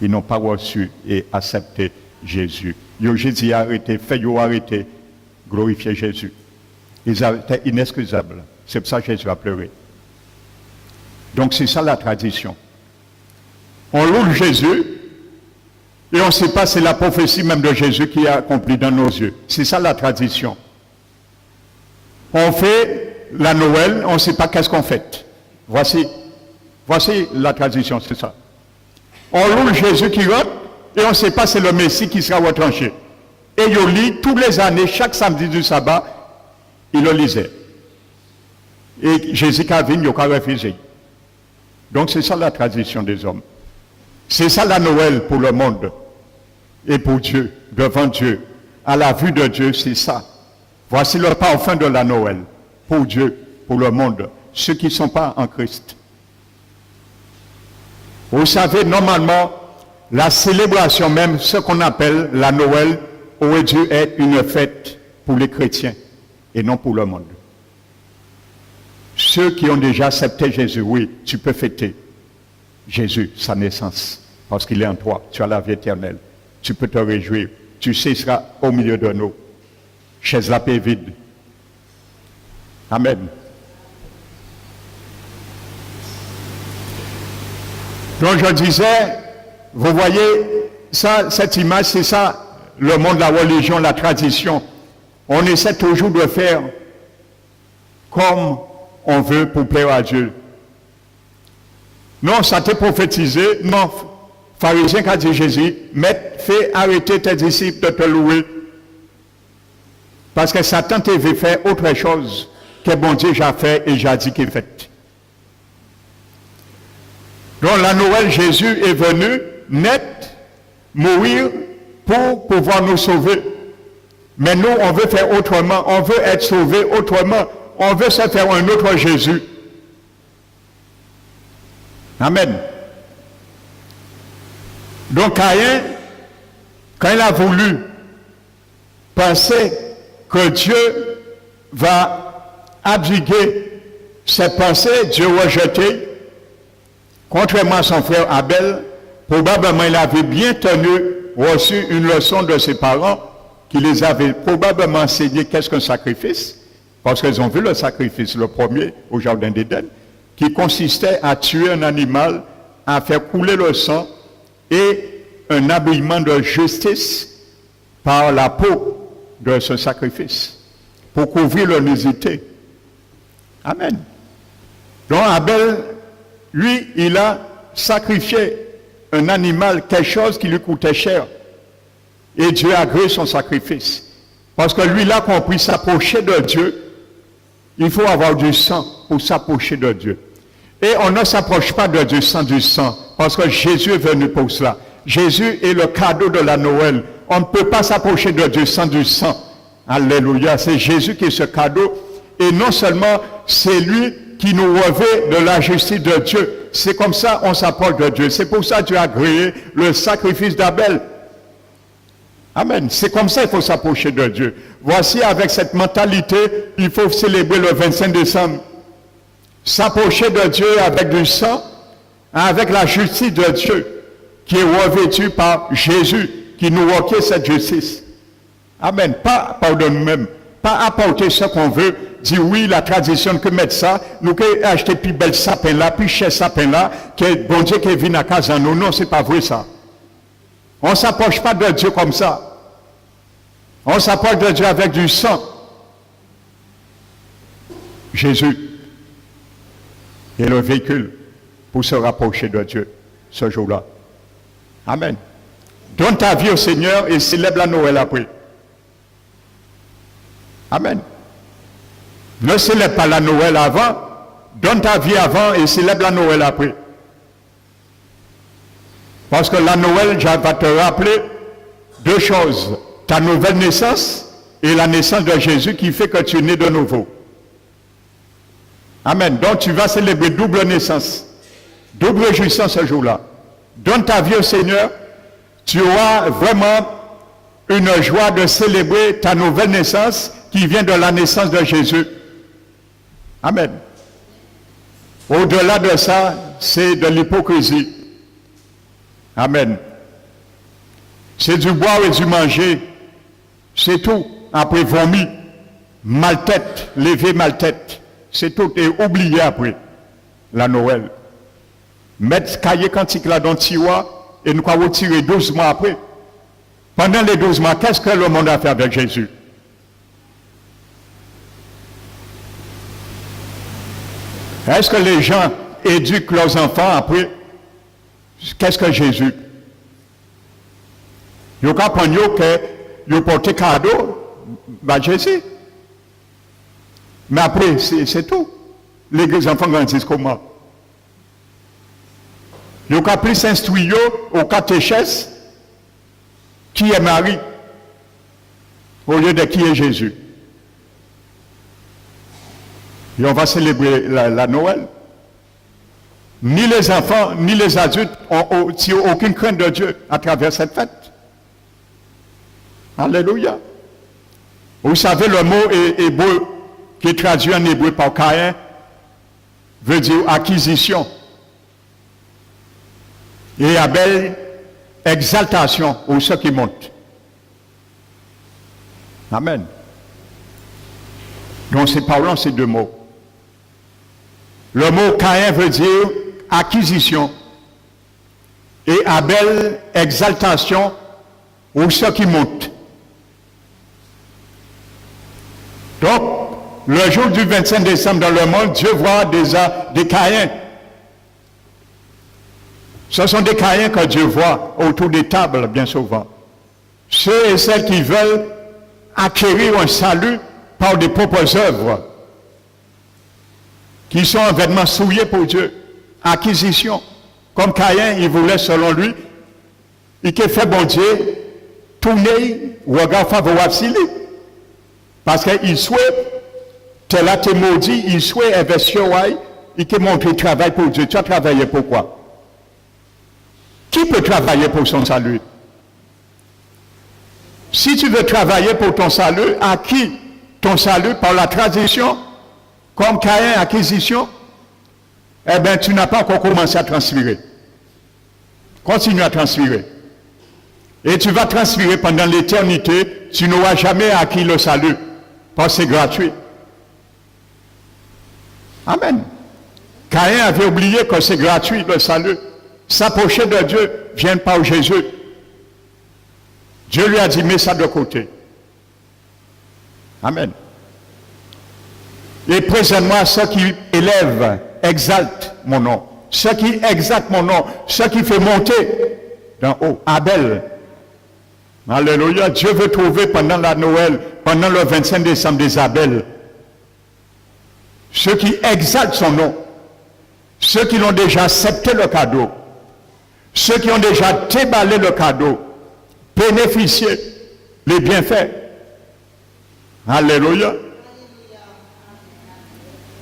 Ils n'ont pas reçu et accepté Jésus. Jésus a arrêté, fait arrêter, glorifier Jésus. Ils étaient inexcusables. C'est pour ça que Jésus a pleuré. Donc c'est ça la tradition. On loue Jésus et on ne sait pas si c'est la prophétie même de Jésus qui est accomplie dans nos yeux. C'est ça la tradition. On fait la Noël, on ne sait pas qu'est-ce qu'on fait. Voici la tradition, c'est ça. On loue Jésus qui rentre et on ne sait pas si c'est le Messie qui sera retranché. Et il lit tous les années, chaque samedi du sabbat, il le lisait. Et Jésus qui a venu, il a refusé. Donc c'est ça la tradition des hommes. C'est ça la Noël pour le monde. Et pour Dieu, devant Dieu. À la vue de Dieu, c'est ça. Voici le parfum de la Noël. Pour Dieu, pour le monde. Ceux qui ne sont pas en Christ. Vous savez, normalement, la célébration même, ce qu'on appelle la Noël, aurait dû être une fête pour les chrétiens et non pour le monde. Ceux qui ont déjà accepté Jésus, oui, tu peux fêter Jésus, sa naissance, parce qu'il est en toi, tu as la vie éternelle. Tu peux te réjouir, tu cesseras au milieu de nous. Chaise la paix vide. Amen. Donc je disais, vous voyez, ça, cette image, c'est ça, le monde, la religion, la tradition. On essaie toujours de faire comme on veut pour plaire à Dieu. Non, ça t'est prophétisé. Non, pharisien qui a dit Jésus, fais arrêter tes disciples de te louer. Parce que Satan t'a fait faire autre chose que bon Dieu j'ai fait et j'ai dit qu'il est fait. Donc la Noël, Jésus est venu naître, mourir pour pouvoir nous sauver. Mais nous, on veut faire autrement, on veut être sauvé autrement, on veut se faire un autre Jésus. Amen. Donc Caïn, quand il a voulu penser que Dieu va abdiguer ses pensées, Dieu rejeté, contrairement à son frère Abel, probablement il avait bien reçu une leçon de ses parents qui les avaient probablement enseigné qu'est-ce qu'un sacrifice, parce qu'ils ont vu le sacrifice, le premier au jardin d'Éden, qui consistait à tuer un animal, à faire couler le sang et un habillement de justice par la peau de ce sacrifice, pour couvrir leur nudité. Amen. Donc Abel, lui, il a sacrifié un animal, quelque chose qui lui coûtait cher. Et Dieu a agréé son sacrifice. Parce que lui, il a compris, s'approcher de Dieu, il faut avoir du sang pour s'approcher de Dieu. Et on ne s'approche pas de Dieu sans du sang, parce que Jésus est venu pour cela. Jésus est le cadeau de la Noël. On ne peut pas s'approcher de Dieu sans du sang. Alléluia. C'est Jésus qui est ce cadeau. Et non seulement c'est lui qui nous revêt de la justice de Dieu. C'est comme ça qu'on s'approche de Dieu. C'est pour ça que Dieu a créé le sacrifice d'Abel. Amen. C'est comme ça qu'il faut s'approcher de Dieu. Voici, avec cette mentalité, il faut célébrer le 25 décembre. S'approcher de Dieu avec du sang, avec la justice de Dieu, qui est revêtue par Jésus, qui nous requiert cette justice. Amen. Pas par de nous-mêmes. Pas apporter ce qu'on veut. Dire oui, la tradition que mettre ça, nous que acheter plus bel sapin là, plus cher sapin là, que bon Dieu qui vient à casa en nous. Non, c'est pas vrai ça. On ne s'approche pas de Dieu comme ça. On s'approche de Dieu avec du sang. Jésus est le véhicule pour se rapprocher de Dieu ce jour-là. Amen. Donne ta vie au Seigneur et célèbre la Noël après. Amen. Ne célèbre pas la Noël avant, donne ta vie avant et célèbre la Noël après. Parce que la Noël, je vais te rappeler deux choses. Ta nouvelle naissance et la naissance de Jésus qui fait que tu es né de nouveau. Amen. Donc tu vas célébrer double naissance, double jouissance ce jour-là. Donne ta vie au Seigneur, tu auras vraiment une joie de célébrer ta nouvelle naissance qui vient de la naissance de Jésus. Amen. Au-delà de ça, c'est de l'hypocrisie. Amen. C'est du boire et du manger. C'est tout. Après vomi, mal tête, lever mal tête. C'est tout. Et oublier après la Noël. Mettre cahier quantique là dans le tiroir et nous allons retirer 12 mois après. Pendant les 12 mois, qu'est-ce que le monde a fait avec Jésus? Est-ce que les gens éduquent leurs enfants après? Qu'est-ce que Jésus? Ils comprennent que ils portent cadeau à Jésus. Mais après, c'est tout. Les enfants grandissent comment? Ils ont plus s'instruire au catéchèse qui est Marie au lieu de qui est Jésus. Et on va célébrer la Noël. Ni les enfants, ni les adultes n'ont aucune crainte de Dieu à travers cette fête. Alléluia. Vous savez, le mot hébreu qui est traduit en hébreu par Caïn veut dire acquisition. Et Abel, exaltation, ou ce qui monte. Amen. Donc c'est parlant ces deux mots. Le mot Caïn veut dire acquisition. Et Abel, exaltation, ou ce qui monte. Donc, le jour du 25 décembre dans le monde, Dieu voit des Caïns. Ce sont des Caïns que Dieu voit autour des tables, bien souvent. Ceux et celles qui veulent acquérir un salut par des propres œuvres, qui sont un vêtement souillé pour Dieu. Acquisition. Comme Caïn, il voulait, selon lui, il a fait bon Dieu, tourner, regard favorable sur lui. Parce qu'il souhaite, tel a été maudit, il souhaite investir, il a montré travail pour Dieu. Tu as travaillé pour quoi? Qui peut travailler pour son salut? Si tu veux travailler pour ton salut, acquis ton salut par la tradition, comme Caïn, acquisition, eh bien, tu n'as pas encore commencé à transférer. Continue à transférer. Et tu vas transférer pendant l'éternité, tu n'auras jamais acquis le salut, parce que c'est gratuit. Amen. Caïn avait oublié que c'est gratuit le salut. S'approcher de Dieu vient par Jésus. Dieu lui a dit, mets ça de côté. Amen. Et présente-moi ceux qui élèvent, exaltent mon nom. Ceux qui exaltent mon nom, ceux qui font monter d'en haut. Abel. Alléluia. Dieu veut trouver pendant la Noël, pendant le 25 décembre des Abel. Ceux qui exaltent son nom. Ceux qui l'ont déjà accepté le cadeau. Ceux qui ont déjà déballé le cadeau, bénéficié les bienfaits. Alléluia.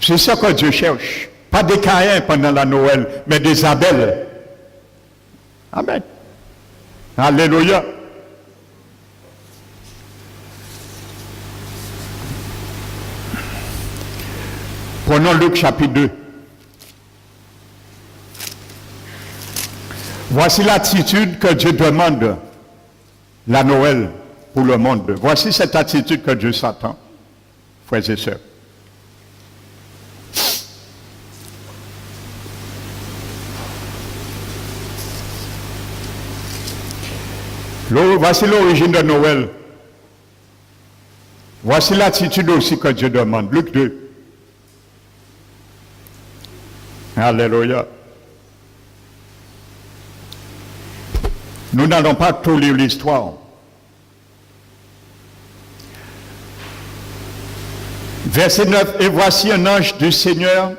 C'est ça que Dieu cherche. Pas des Caïns pendant la Noël, mais des Abel. Amen. Alléluia. Prenons Luc chapitre 2. Voici l'attitude que Dieu demande la Noël pour le monde. Voici cette attitude que Dieu s'attend, frères et sœurs. Voici l'origine de Noël. Voici l'attitude aussi que Dieu demande. Luc 2. Alléluia. Nous n'allons pas tout lire l'histoire. Verset 9. Et voici un ange du Seigneur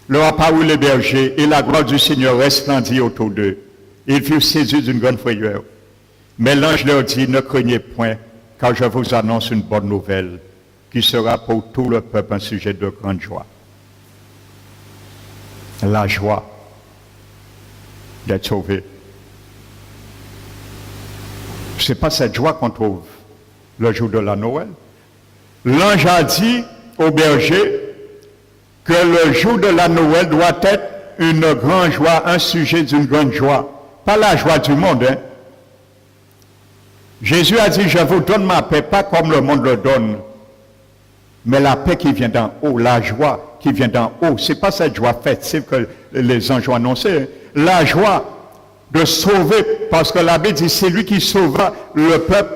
leur apparut les bergers, et la gloire du Seigneur resplendit autour d'eux. Ils furent saisis d'une grande frayeur. Mais l'ange leur dit, ne craignez point, car je vous annonce une bonne nouvelle, qui sera pour tout le peuple un sujet de grande joie. La joie d'être sauvé. Ce n'est pas cette joie qu'on trouve le jour de la Noël. L'ange a dit au berger que le jour de la Noël doit être une grande joie, un sujet d'une grande joie. Pas la joie du monde, hein. Jésus a dit, je vous donne ma paix, pas comme le monde le donne, mais la paix qui vient d'en haut, la joie qui vient d'en haut. Ce n'est pas cette joie festive que les anges ont annoncé, hein. La joie de sauver, parce que la Bible dit, c'est lui qui sauva le peuple,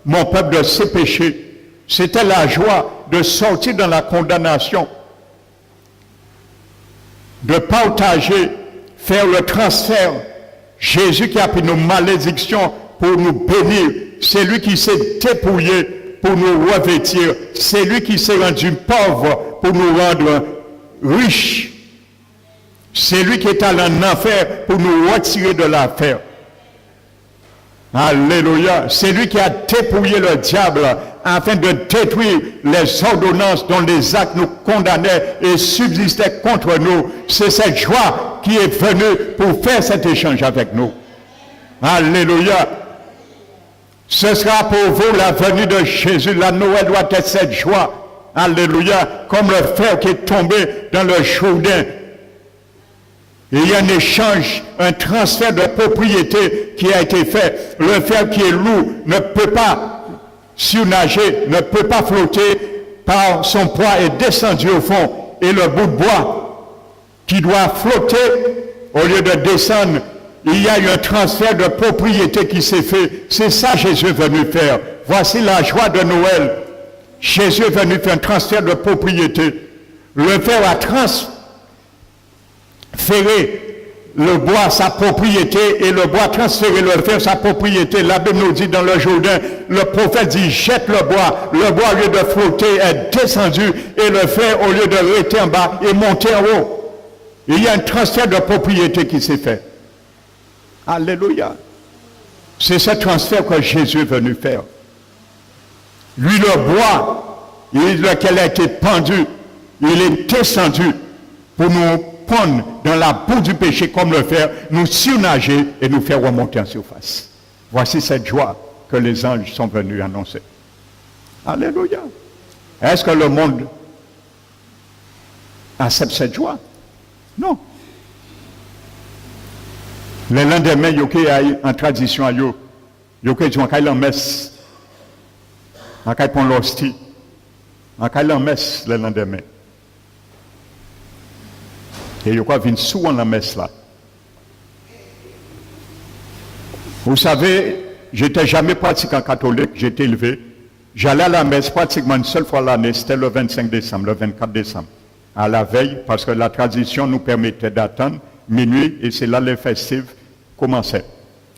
mon peuple de ses péchés. C'était la joie de sortir dans la condamnation, de partager, faire le transfert. Jésus qui a pris nos malédictions pour nous bénir. C'est lui qui s'est dépouillé pour nous revêtir. C'est lui qui s'est rendu pauvre pour nous rendre riches. C'est lui qui est allé en enfer pour nous retirer de l'enfer. Alléluia. C'est lui qui a dépouillé le diable afin de détruire les ordonnances dont les actes nous condamnaient et subsistaient contre nous. C'est cette joie qui est venue pour faire cet échange avec nous. Alléluia. Ce sera pour vous la venue de Jésus. La Noël doit être cette joie. Alléluia. Comme le fer qui est tombé dans le Jourdain. Il y a un échange, un transfert de propriété qui a été fait. Le fer qui est lourd ne peut pas surnager, ne peut pas flotter par son poids est descendu au fond. Et le bout de bois qui doit flotter, au lieu de descendre, il y a eu un transfert de propriété qui s'est fait. C'est ça que Jésus est venu faire. Voici la joie de Noël. Jésus est venu faire un transfert de propriété. Le fer a transféré le bois sa propriété et le bois transféré le fer sa propriété. La Bible nous dit dans le Jourdain, le prophète dit jette le bois au lieu de flotter est descendu et le fer au lieu de rester en bas est monté en haut. Il y a un transfert de propriété qui s'est fait. Alléluia. C'est ce transfert que Jésus est venu faire. Lui, le bois, lequel a été pendu, il est descendu pour nous prendre dans la boue du péché comme le fer, nous surnager et nous faire remonter en surface. Voici cette joie que les anges sont venus annoncer. Alléluia. Est-ce que le monde accepte cette joie? Non. Le lendemain, il y a en tradition, il y a une messe, il y a une l'hostie, il y a une messe le lendemain. Et il y a souvent la messe là. Vous savez, je n'étais jamais pratiquant catholique, j'étais élevé. J'allais à la messe pratiquement une seule fois l'année, c'était le 25 décembre, le 24 décembre. À la veille, parce que la tradition nous permettait d'attendre minuit et c'est là les festives commençaient.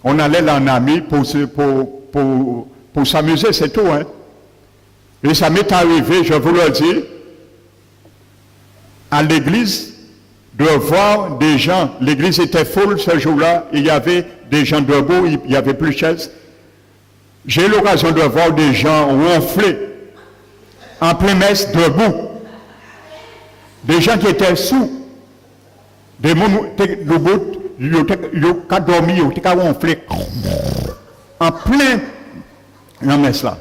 On allait là en ami pour s'amuser, c'est tout. Hein? Et ça m'est arrivé, je vous le dis, à l'église, de voir des gens, l'église était full ce jour-là, il y avait des gens debout, il n'y avait plus de chaises. J'ai eu l'occasion de voir des gens ronfler en pleine messe debout. Des gens qui étaient sous, des gens qui ont dormi, qui ont ronflé, en plein la messe là.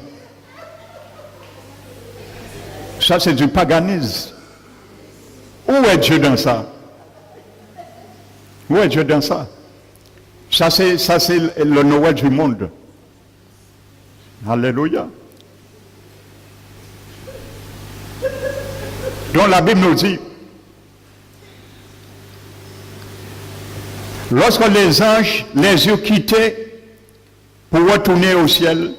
Ça, c'est du paganisme. Où est Dieu dans ça? Où est Dieu dans ça? Ça, c'est le Noël du monde. Alléluia. Donc la Bible nous dit, lorsque les anges les eurent quittés pour retourner au ciel,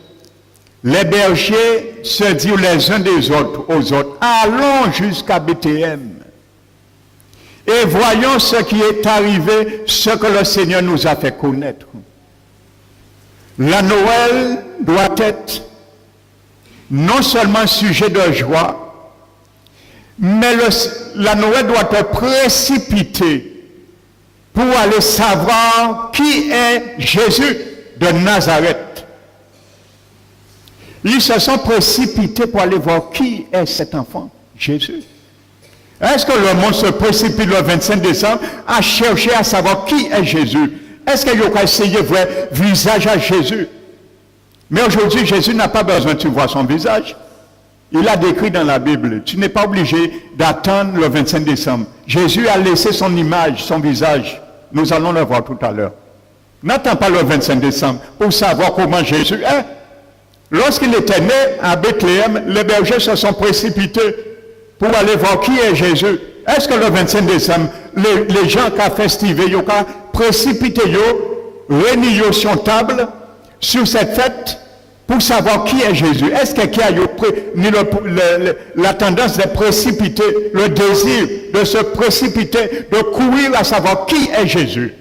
les bergers se dirent les uns des autres aux autres, allons jusqu'à Bethléem et voyons ce qui est arrivé, ce que le Seigneur nous a fait connaître. La Noël doit être non seulement sujet de joie, mais la Noël doit être précipitée pour aller savoir qui est Jésus de Nazareth. Ils se sont précipités pour aller voir qui est cet enfant, Jésus. Est-ce que le monde se précipite le 25 décembre à chercher à savoir qui est Jésus? Est-ce qu'il y a essayé de voir le visage à Jésus? Mais aujourd'hui, Jésus n'a pas besoin que tu vois son visage. Il a décrit dans la Bible. Tu n'es pas obligé d'attendre le 25 décembre. Jésus a laissé son image, son visage. Nous allons le voir tout à l'heure. N'attends pas le 25 décembre pour savoir comment Jésus est. Lorsqu'il était né à Bethléem, les bergers se sont précipités pour aller voir qui est Jésus. Est-ce que le 25 décembre, les gens qui ont festivé, ils ont précipité, réunis sur table, sur cette fête, pour savoir qui est Jésus? Est-ce que quelqu'un a la tendance de précipiter, le désir de se précipiter, de courir à savoir qui est Jésus?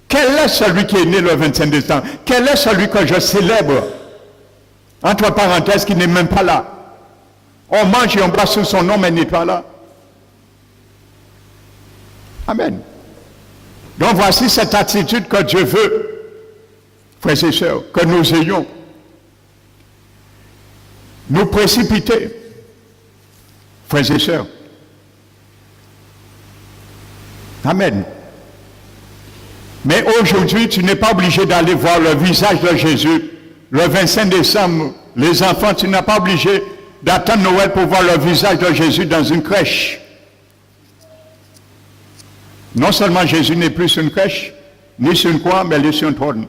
Quel est celui qui est né le 25 décembre? Quel est celui que je célèbre? Entre parenthèses, qui n'est même pas là. On mange et on boit sous son nom, mais il n'est pas là. Amen. Donc voici cette attitude que Dieu veut, frères et sœurs, que nous ayons. Nous précipiter, frères et sœurs. Amen. Mais aujourd'hui, tu n'es pas obligé d'aller voir le visage de Jésus. Le 25 décembre, les enfants, tu n'es pas obligé d'attendre Noël pour voir le visage de Jésus dans une crèche. Non seulement Jésus n'est plus sur une crèche, ni sur une croix, mais il est sur un trône.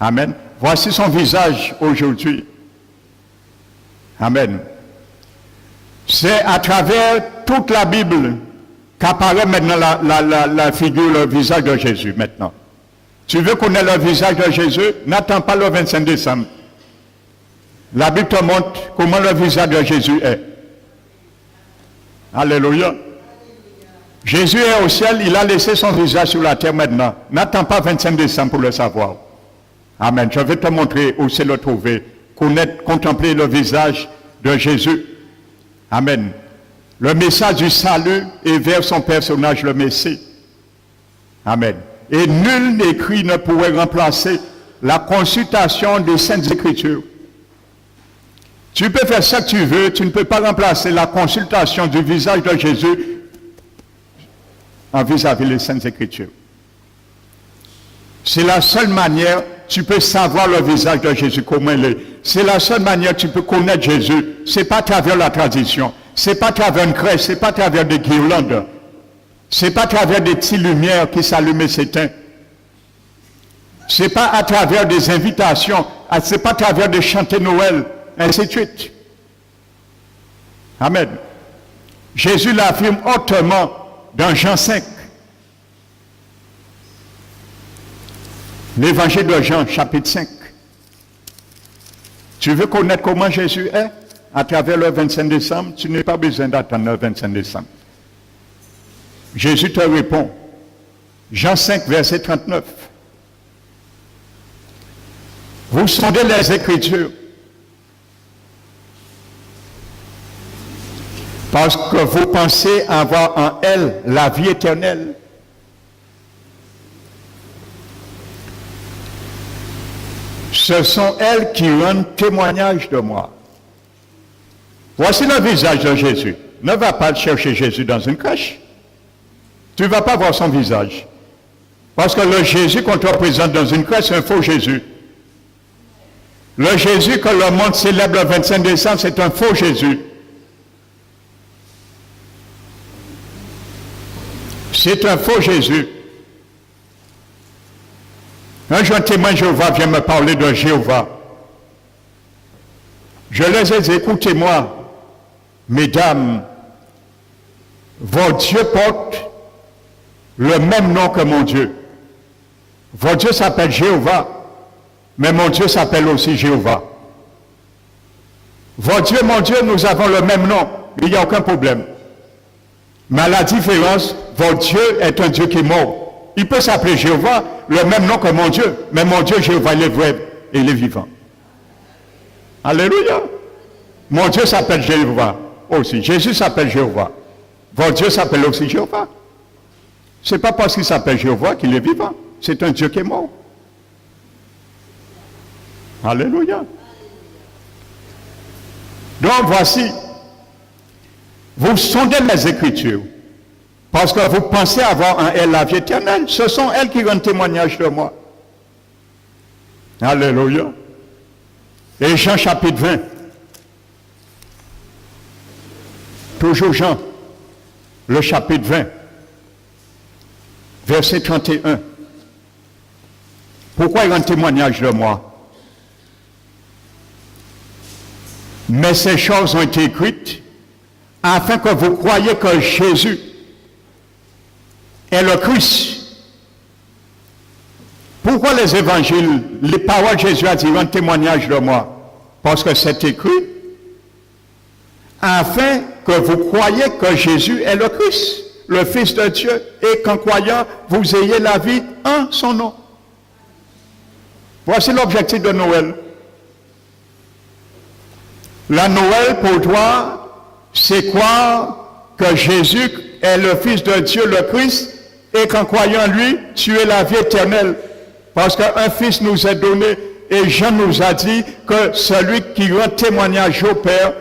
Amen. Voici son visage aujourd'hui. Amen. C'est à travers toute la Bible qu'apparaît maintenant la figure, le visage de Jésus maintenant. Tu veux connaître le visage de Jésus? N'attends pas le 25 décembre. La Bible te montre comment le visage de Jésus est. Alléluia. Jésus est au ciel, il a laissé son visage sur la terre maintenant. N'attends pas 25 décembre pour le savoir. Amen. Je vais te montrer où c'est le trouver. Connaître, contempler le visage de Jésus. Amen. Le message du salut est vers son personnage, le Messie. Amen. Et nul écrit ne pourrait remplacer la consultation des Saintes Écritures. Tu peux faire ce que tu veux, tu ne peux pas remplacer la consultation du visage de Jésus en vis-à-vis des Saintes Écritures. C'est la seule manière tu peux savoir le visage de Jésus, comment il est. C'est la seule manière tu peux connaître Jésus. Ce n'est pas à travers la tradition, ce n'est pas à travers une crèche, ce n'est pas à travers des guirlandes, ce n'est pas à travers des petites lumières qui s'allument et s'éteignent. Ce n'est pas à travers des invitations, ce n'est pas à travers des chanter Noël, ainsi de suite. Amen. Jésus l'affirme hautement dans Jean 5. L'évangile de Jean, chapitre 5. Tu veux connaître comment Jésus est? À travers le 25 décembre, tu n'as pas besoin d'attendre le 25 décembre. Jésus te répond. Jean 5, verset 39. Vous sondez les Écritures parce que vous pensez avoir en elles la vie éternelle. Ce sont elles qui rendent témoignage de moi. Voici le visage de Jésus. ne va pas chercher Jésus dans une crèche. Tu ne vas pas voir son visage. Parce que le Jésus qu'on te représente dans une crèche, c'est un faux Jésus. Le Jésus que le monde célèbre le 25 décembre, c'est un faux Jésus. C'est un faux Jésus. Un jour, un témoin de Jéhovah vient me parler de Jéhovah. Je les ai dit, écoutez-moi, mesdames, votre Dieu porte le même nom que mon Dieu. Votre Dieu s'appelle Jéhovah, mais mon Dieu s'appelle aussi Jéhovah. Votre Dieu, mon Dieu, nous avons le même nom, il n'y a aucun problème. Mais à la différence, votre Dieu est un Dieu qui est mort. Il peut s'appeler Jéhovah, le même nom que mon Dieu, mais mon Dieu, Jéhovah, il est vrai et il est vivant. Alléluia. Mon Dieu s'appelle Jéhovah aussi. Jésus s'appelle Jéhovah. Votre Dieu s'appelle aussi Jéhovah. Ce n'est pas parce qu'il s'appelle Jéhovah qu'il est vivant. C'est un Dieu qui est mort. Alléluia. Donc voici, vous sondez les Écritures, parce que vous pensez avoir en elles la vie éternelle. Ce sont elles qui rendent témoignage de moi. Alléluia. Et Jean chapitre 20. Toujours Jean, le chapitre 20, verset 31. Pourquoi il rend témoignage de moi? Mais ces choses ont été écrites afin que vous croyiez que Jésus est le Christ. Pourquoi les évangiles, les paroles de Jésus a dit rendent témoignage de moi? Parce que c'est écrit afin que vous croyiez que Jésus est le Christ, le Fils de Dieu, et qu'en croyant, vous ayez la vie en son nom. Voici l'objectif de Noël. La Noël pour toi, c'est croire que Jésus est le Fils de Dieu, le Christ, et qu'en croyant lui, tu es la vie éternelle. Parce qu'un Fils nous est donné, et Jean nous a dit que celui qui rend témoignage au Père,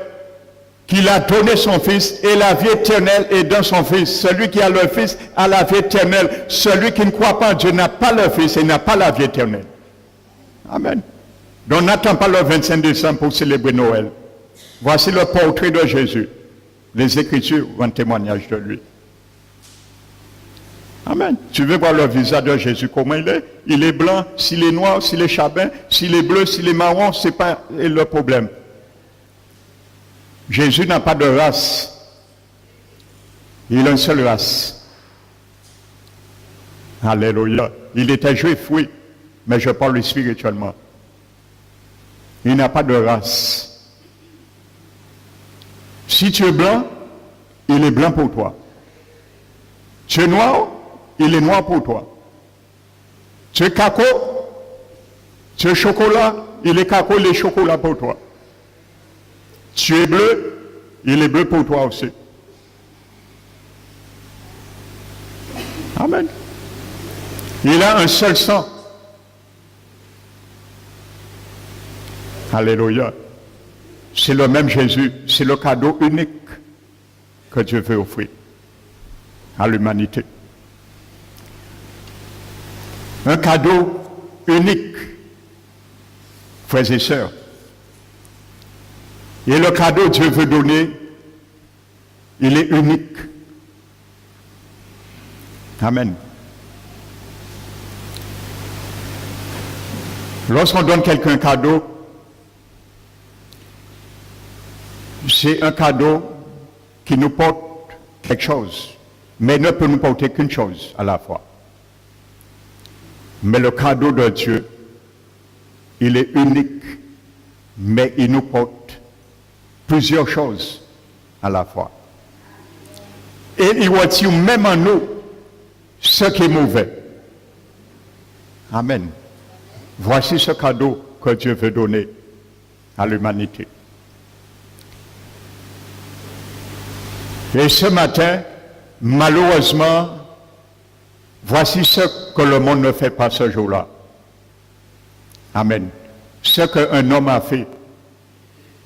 qu'il a donné son Fils, et la vie éternelle est dans son Fils. Celui qui a le Fils a la vie éternelle. Celui qui ne croit pas en Dieu n'a pas le Fils et n'a pas la vie éternelle. Amen. Donc n'attends pas le 25 décembre pour célébrer Noël. Voici le portrait de Jésus. Les Écritures rendent témoignage de lui. Amen. Tu veux voir le visage de Jésus, comment il est? Il est blanc, s'il est noir, s'il est chabin, s'il est bleu, s'il est marron, ce n'est pas le problème. Jésus n'a pas de race. Il a une seule race. Alléluia. Il était juif, oui, mais je parle spirituellement. Il n'a pas de race. Si tu es blanc, il est blanc pour toi. Tu es noir, il est noir pour toi. Tu es cacao, tu es chocolat, il est cacao, il est chocolat pour toi. Tu es bleu, il est bleu pour toi aussi. Amen. Il a un seul sang. Alléluia. C'est le même Jésus. C'est le cadeau unique que Dieu veut offrir à l'humanité. Un cadeau unique, frères et sœurs. Et le cadeau que Dieu veut donner, il est unique. Amen. Lorsqu'on donne quelqu'un un cadeau, c'est un cadeau qui nous porte quelque chose, mais ne peut nous porter qu'une chose à la fois. Mais le cadeau de Dieu, il est unique, mais il nous porte plusieurs choses à la fois. Et il retire même en nous ce qui est mauvais. Amen. Voici ce cadeau que Dieu veut donner à l'humanité. Et ce matin, malheureusement, voici ce que le monde ne fait pas ce jour-là. Amen. Ce qu'un homme a fait,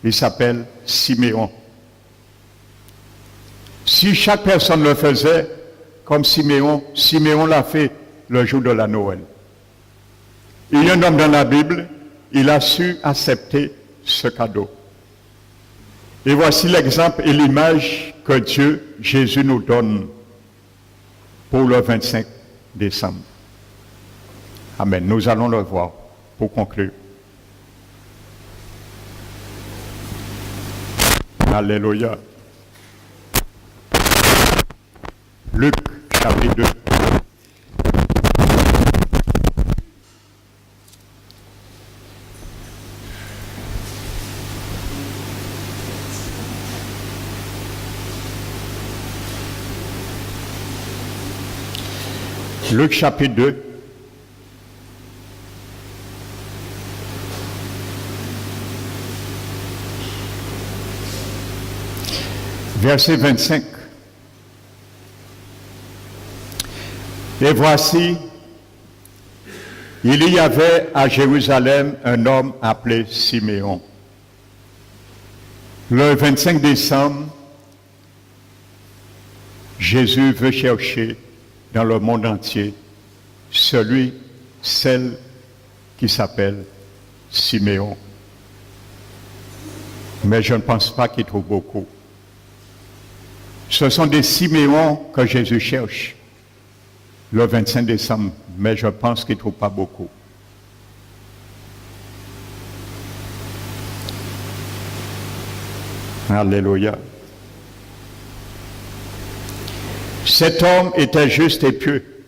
il s'appelle Siméon. Si chaque personne le faisait, comme Siméon l'a fait le jour de la Noël. Il y a un homme dans la Bible, il a su accepter ce cadeau. Et voici l'exemple et l'image que Dieu, Jésus nous donne pour le 25 décembre. Amen. Nous allons le voir pour conclure. Alléluia. Luc, chapitre 2. Luc, chapitre 2. Verset 25. Et voici, il y avait à Jérusalem un homme appelé Siméon. Le 25 décembre, Jésus veut chercher dans le monde entier celle qui s'appelle Siméon. Mais je ne pense pas qu'il trouve beaucoup. Ce sont des Siméons que Jésus cherche le 25 décembre, mais je pense qu'il ne trouve pas beaucoup. Alléluia. Cet homme était juste et pieux.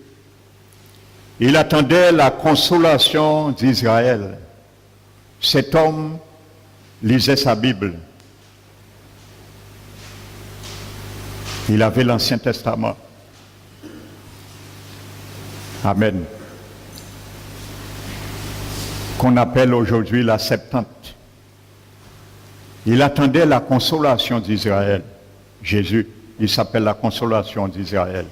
Il attendait la consolation d'Israël. Cet homme lisait sa Bible. Il avait l'Ancien Testament. Amen. Qu'on appelle aujourd'hui la Septante. Il attendait la consolation d'Israël. Jésus, il s'appelle la consolation d'Israël.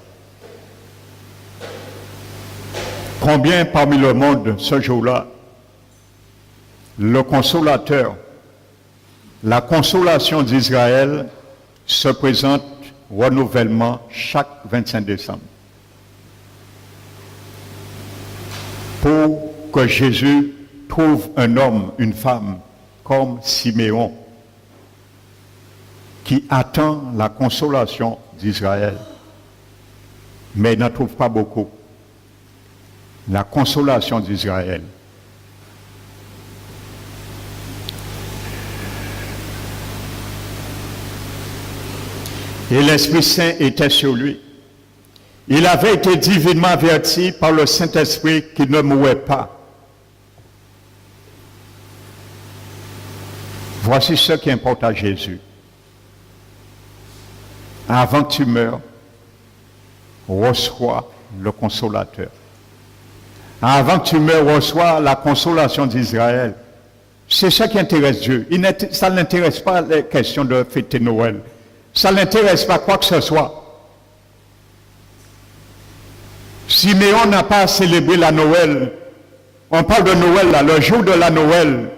Combien parmi le monde, ce jour-là, le consolateur, la consolation d'Israël se présente renouvellement chaque 25 décembre. Pour que Jésus trouve un homme, une femme, comme Siméon, qui attend la consolation d'Israël. Mais il n'en trouve pas beaucoup. La consolation d'Israël. Et l'Esprit Saint était sur lui. Il avait été divinement averti par le Saint-Esprit qu'il ne mourrait pas. Voici ce qui importe à Jésus. Avant que tu meurs, reçois le consolateur. Avant que tu meurs, reçois la consolation d'Israël. C'est ça qui intéresse Dieu. Ça ne l'intéresse pas les questions de fêter Noël. Ça ne l'intéresse pas quoi que ce soit. Siméon n'a pas célébré la Noël. On parle de Noël là, le jour de la Noël.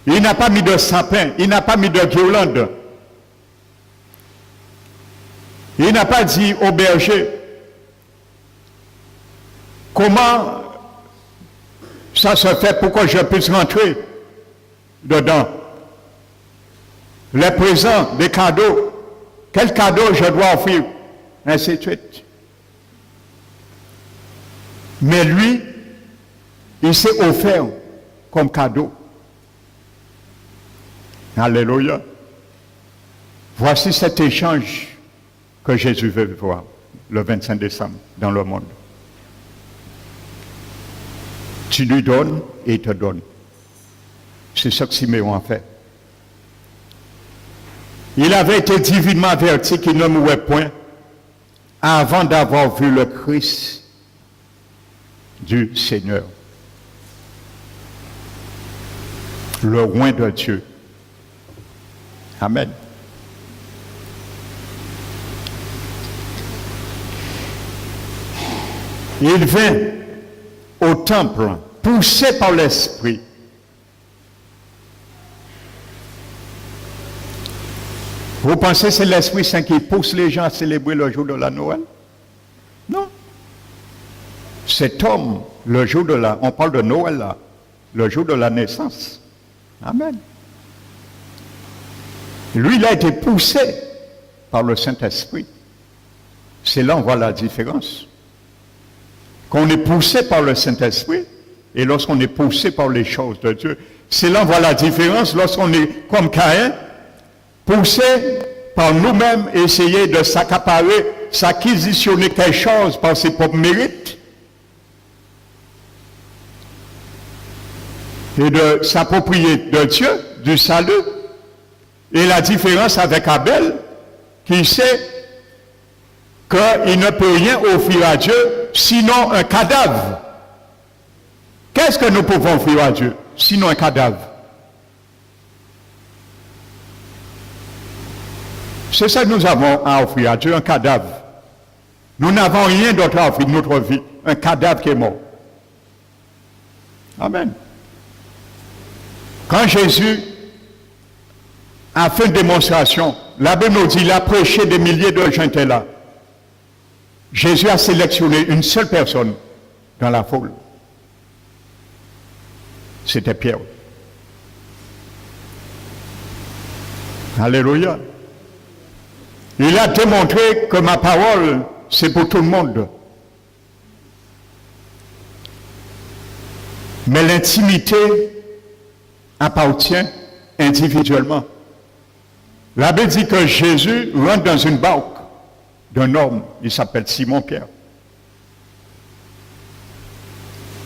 Il n'a pas mis de sapin, il n'a pas mis de guirlande. Il n'a pas dit au berger, comment ça se fait pour que je puisse rentrer dedans? Les présents, les cadeaux, quel cadeau je dois offrir? Ainsi de suite. Mais lui, il s'est offert comme cadeau. Alléluia. Voici cet échange que Jésus veut voir le 25 décembre dans le monde. Tu lui donnes et il te donne. C'est ce que Siméon a fait. Il avait été divinement averti qu'il ne mourrait point avant d'avoir vu le Christ du Seigneur. Le roi de Dieu. Amen. Il vint au temple, poussé par l'Esprit. Vous pensez que c'est l'Esprit Saint qui pousse les gens à célébrer le jour de la Noël? Non. Cet homme, le jour de la... On parle de Noël là, le jour de la naissance. Amen. Lui, il a été poussé par le Saint-Esprit. C'est là on voit la différence. Qu'on est poussé par le Saint-Esprit et lorsqu'on est poussé par les choses de Dieu. C'est là on voit la différence lorsqu'on est comme Caïn, poussé par nous-mêmes, essayer de s'accaparer, s'acquisitionner quelque chose par ses propres mérites et de s'approprier de Dieu, du salut. Et la différence avec Abel, qui sait qu'il ne peut rien offrir à Dieu, sinon un cadavre. Qu'est-ce que nous pouvons offrir à Dieu, sinon un cadavre? C'est ça que nous avons à offrir à Dieu, un cadavre. Nous n'avons rien d'autre à offrir de notre vie, un cadavre qui est mort. Amen. Quand Jésus a fait une démonstration, la Bible nous dit, il a prêché, des milliers de gens étaient là. Jésus a sélectionné une seule personne dans la foule. C'était Pierre. Alléluia. Il a démontré que ma parole, c'est pour tout le monde. Mais l'intimité appartient individuellement. La Bible dit que Jésus rentre dans une barque d'un homme, il s'appelle Simon-Pierre.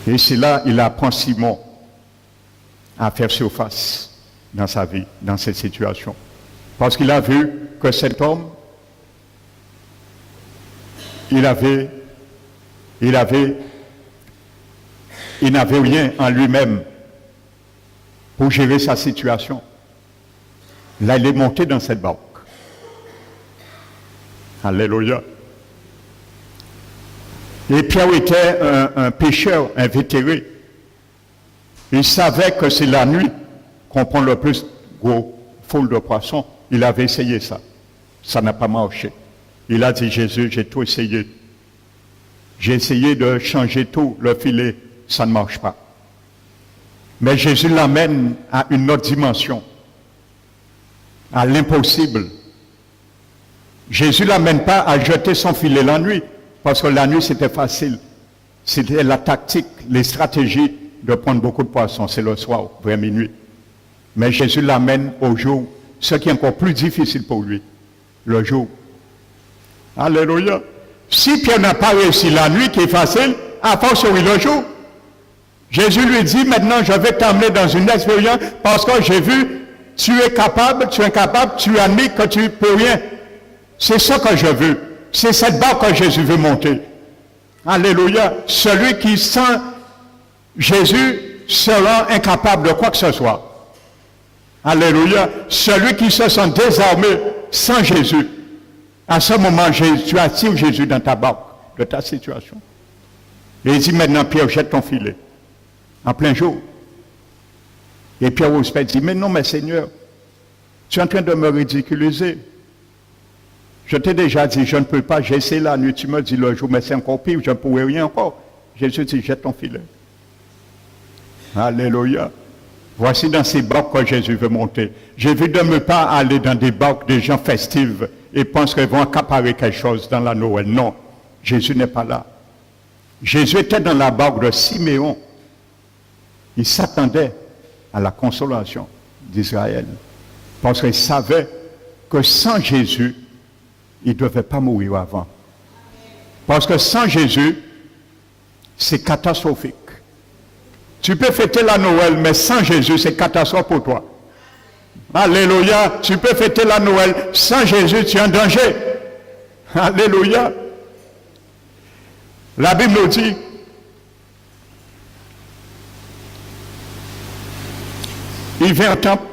Et c'est là il apprend Simon à faire surface dans sa vie, dans cette situation. Parce qu'il a vu que cet homme, il n'avait rien en lui-même pour gérer sa situation. Là, il est monté dans cette barque. Alléluia. Et Pierre était un pêcheur invétéré. Il savait que c'est la nuit qu'on prend le plus gros foule de poissons. Il avait essayé ça. Ça n'a pas marché. Il a dit, Jésus, j'ai tout essayé. J'ai essayé de changer tout, le filet, ça ne marche pas. Mais Jésus l'amène à une autre dimension, à l'impossible. Jésus ne l'amène pas à jeter son filet la nuit, parce que la nuit c'était facile. C'était la tactique, les stratégies de prendre beaucoup de poissons, c'est le soir, vers minuit. Mais Jésus l'amène au jour, ce qui est encore plus difficile pour lui, le jour. Alléluia. Si Pierre n'a pas réussi la nuit, qui est facile, à force oui le jour. Jésus lui dit, maintenant je vais t'amener dans une expérience, parce que j'ai vu, tu es capable, tu es incapable, tu admets que tu ne peux rien. C'est ça que je veux. C'est cette barque que Jésus veut monter. Alléluia. Celui qui sent Jésus sera incapable de quoi que ce soit. Alléluia. Celui qui se sent désarmé sans Jésus. À ce moment, tu attires Jésus dans ta barque, de ta situation. Et il dit maintenant, Pierre, jette ton filet. En plein jour. Et Pierre Rouspel dit, mais non, mais Seigneur, tu es en train de me ridiculiser. Je t'ai déjà dit, je ne peux pas, j'ai essayé la nuit, tu me dis le jour, mais c'est encore pire, je ne pourrais rien encore. Jésus dit, jette ton filet. Alléluia. Voici dans ces barques que Jésus veut monter. Jésus ne veut pas aller dans des barques de gens festifs et pense qu'ils vont accaparer quelque chose dans la Noël. Non, Jésus n'est pas là. Jésus était dans la barque de Siméon. Il s'attendait à la consolation d'Israël. Parce qu'il savait que sans Jésus, il ne devait pas mourir avant. Parce que sans Jésus, c'est catastrophique. Tu peux fêter la Noël, mais sans Jésus, c'est catastrophe pour toi. Alléluia. Tu peux fêter la Noël, sans Jésus, tu es en danger. Alléluia. La Bible nous dit, il vient au temple,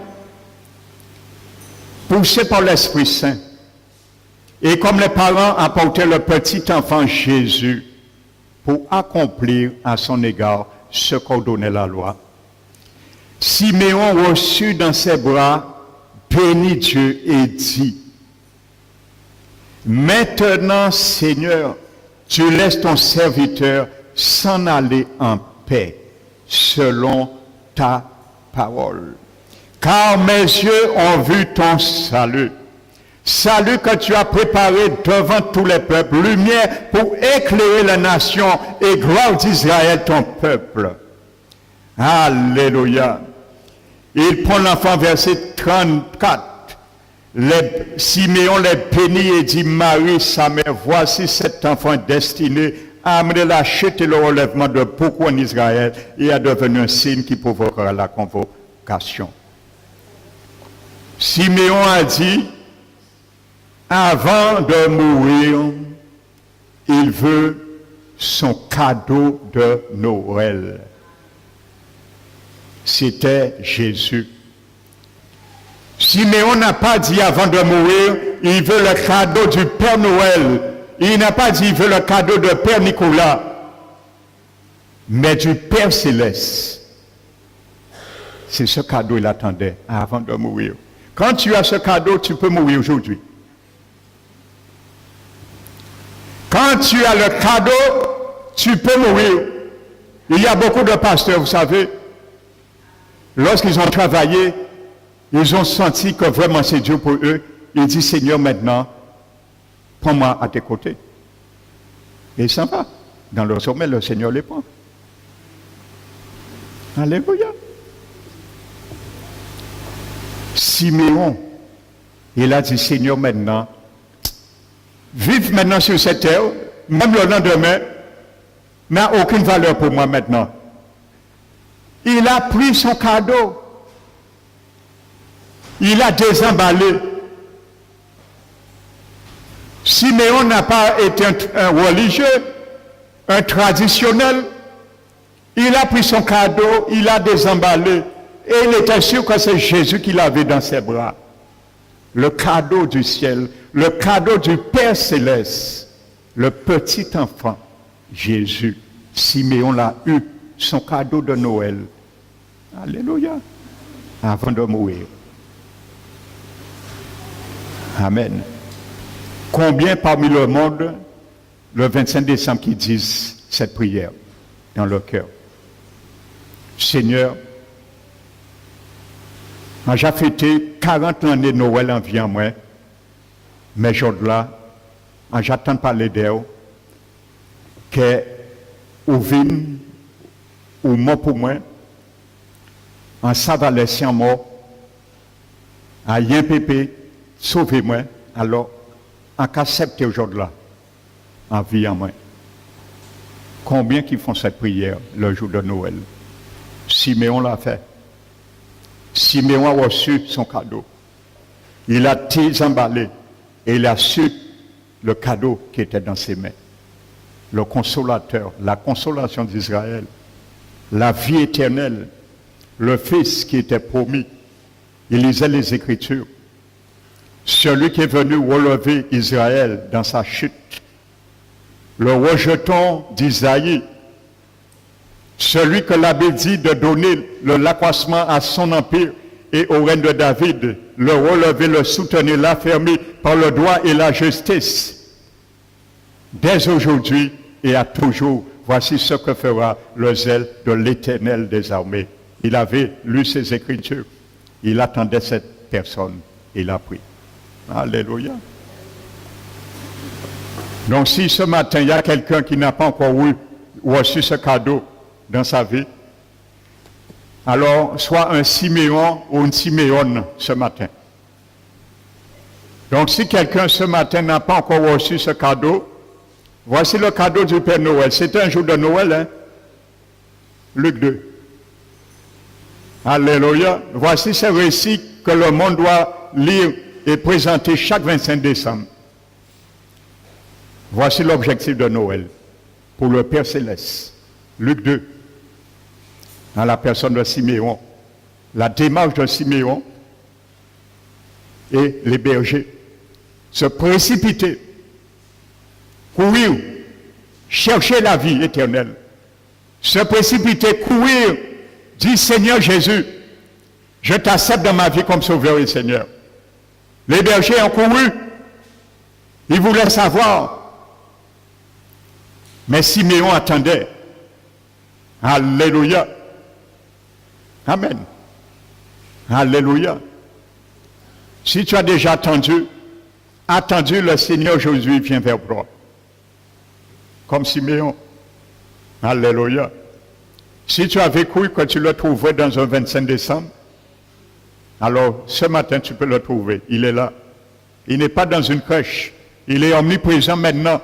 poussé par l'Esprit Saint. Et comme les parents apportaient le petit enfant Jésus pour accomplir à son égard ce qu'ordonnait la loi, Siméon reçut dans ses bras, bénit Dieu et dit, Maintenant, Seigneur, tu laisses ton serviteur s'en aller en paix, selon ta parole. Car mes yeux ont vu ton salut. Salut que tu as préparé devant tous les peuples, lumière pour éclairer la nation et gloire d'Israël, ton peuple. Alléluia. Il prend l'enfant, verset 34. Siméon les bénit et dit, Marie, sa mère, voici cet enfant destiné à amener la chute et le relèvement de beaucoup en Israël et à devenir un signe qui provoquera la convocation. Siméon a dit, avant de mourir, il veut son cadeau de Noël. C'était Jésus. Siméon n'a pas dit avant de mourir, il veut le cadeau du Père Noël. Il n'a pas dit il veut le cadeau de Père Nicolas, mais du Père Céleste. C'est ce cadeau qu'il attendait avant de mourir. Quand tu as ce cadeau, tu peux mourir aujourd'hui. Quand tu as le cadeau, tu peux mourir. Il y a beaucoup de pasteurs, vous savez, lorsqu'ils ont travaillé, ils ont senti que vraiment c'est Dieu pour eux. Ils disent, Seigneur, maintenant, prends-moi à tes côtés. Et ils s'en vont. Dans leur sommeil, le Seigneur les prend. Alléluia. Siméon, il a dit, Seigneur, maintenant, vive maintenant sur cette terre, même le lendemain, n'a aucune valeur pour moi maintenant. Il a pris son cadeau. Il a désemballé. Siméon n'a pas été un religieux, un traditionnel. Il a pris son cadeau, il a désemballé. Et il était sûr que c'est Jésus qu'il avait dans ses bras. Le cadeau du ciel, le cadeau du Père Céleste, le petit enfant, Jésus. Siméon l'a eu, son cadeau de Noël. Alléluia. Avant de mourir. Amen. Combien parmi le monde, le 25 décembre, qui disent cette prière dans leur cœur? Seigneur, j'ai fêté 40 années de Noël en vie en moi, mais aujourd'hui, j'attends parler d'elle, que ou vin, ou mort pour moi, en savalait si en mort, à rien pépé, sauvez-moi, alors, en qu'accepter aujourd'hui, en vie en moi. Combien qui font cette prière le jour de Noël? Siméon l'a fait. Siméon a reçu son cadeau. Il a désemballé et il a su le cadeau qui était dans ses mains. Le consolateur, la consolation d'Israël, la vie éternelle, le Fils qui était promis. Il lisait les Écritures. Celui qui est venu relever Israël dans sa chute. Le rejeton d'Isaïe. Celui que l'abbé dit de donner l'accroissement à son empire et au règne de David, le relever, le soutenir, l'affermir par le droit et la justice. Dès aujourd'hui et à toujours, voici ce que fera le zèle de l'Éternel des armées. Il avait lu ses Écritures. Il attendait cette personne. Il a pris. Alléluia. Donc si ce matin, il y a quelqu'un qui n'a pas encore reçu ce cadeau dans sa vie, alors soit un Siméon ou une Siméone ce matin. Donc si quelqu'un ce matin n'a pas encore reçu ce cadeau, voici le cadeau du Père Noël. C'est un jour de Noël, hein? Luc 2. Alléluia. Voici ce récit que le monde doit lire et présenter chaque 25 décembre. Voici l'objectif de Noël pour le Père Céleste. Luc 2. Dans la personne de Siméon. La démarche de Siméon et les bergers. Se précipiter. Courir. Chercher la vie éternelle. Se précipiter, courir. Dis Seigneur Jésus, je t'accepte dans ma vie comme Sauveur et Seigneur. Les bergers ont couru. Il voulait savoir. Mais Siméon attendait. Alléluia. Amen. Alléluia. Si tu as déjà attendu, le Seigneur Jésus vient vers toi. Comme Siméon. Alléluia. Si tu avais cru que tu le trouverais dans un 25 décembre, alors ce matin tu peux le trouver. Il est là. Il n'est pas dans une crèche. Il est omniprésent maintenant.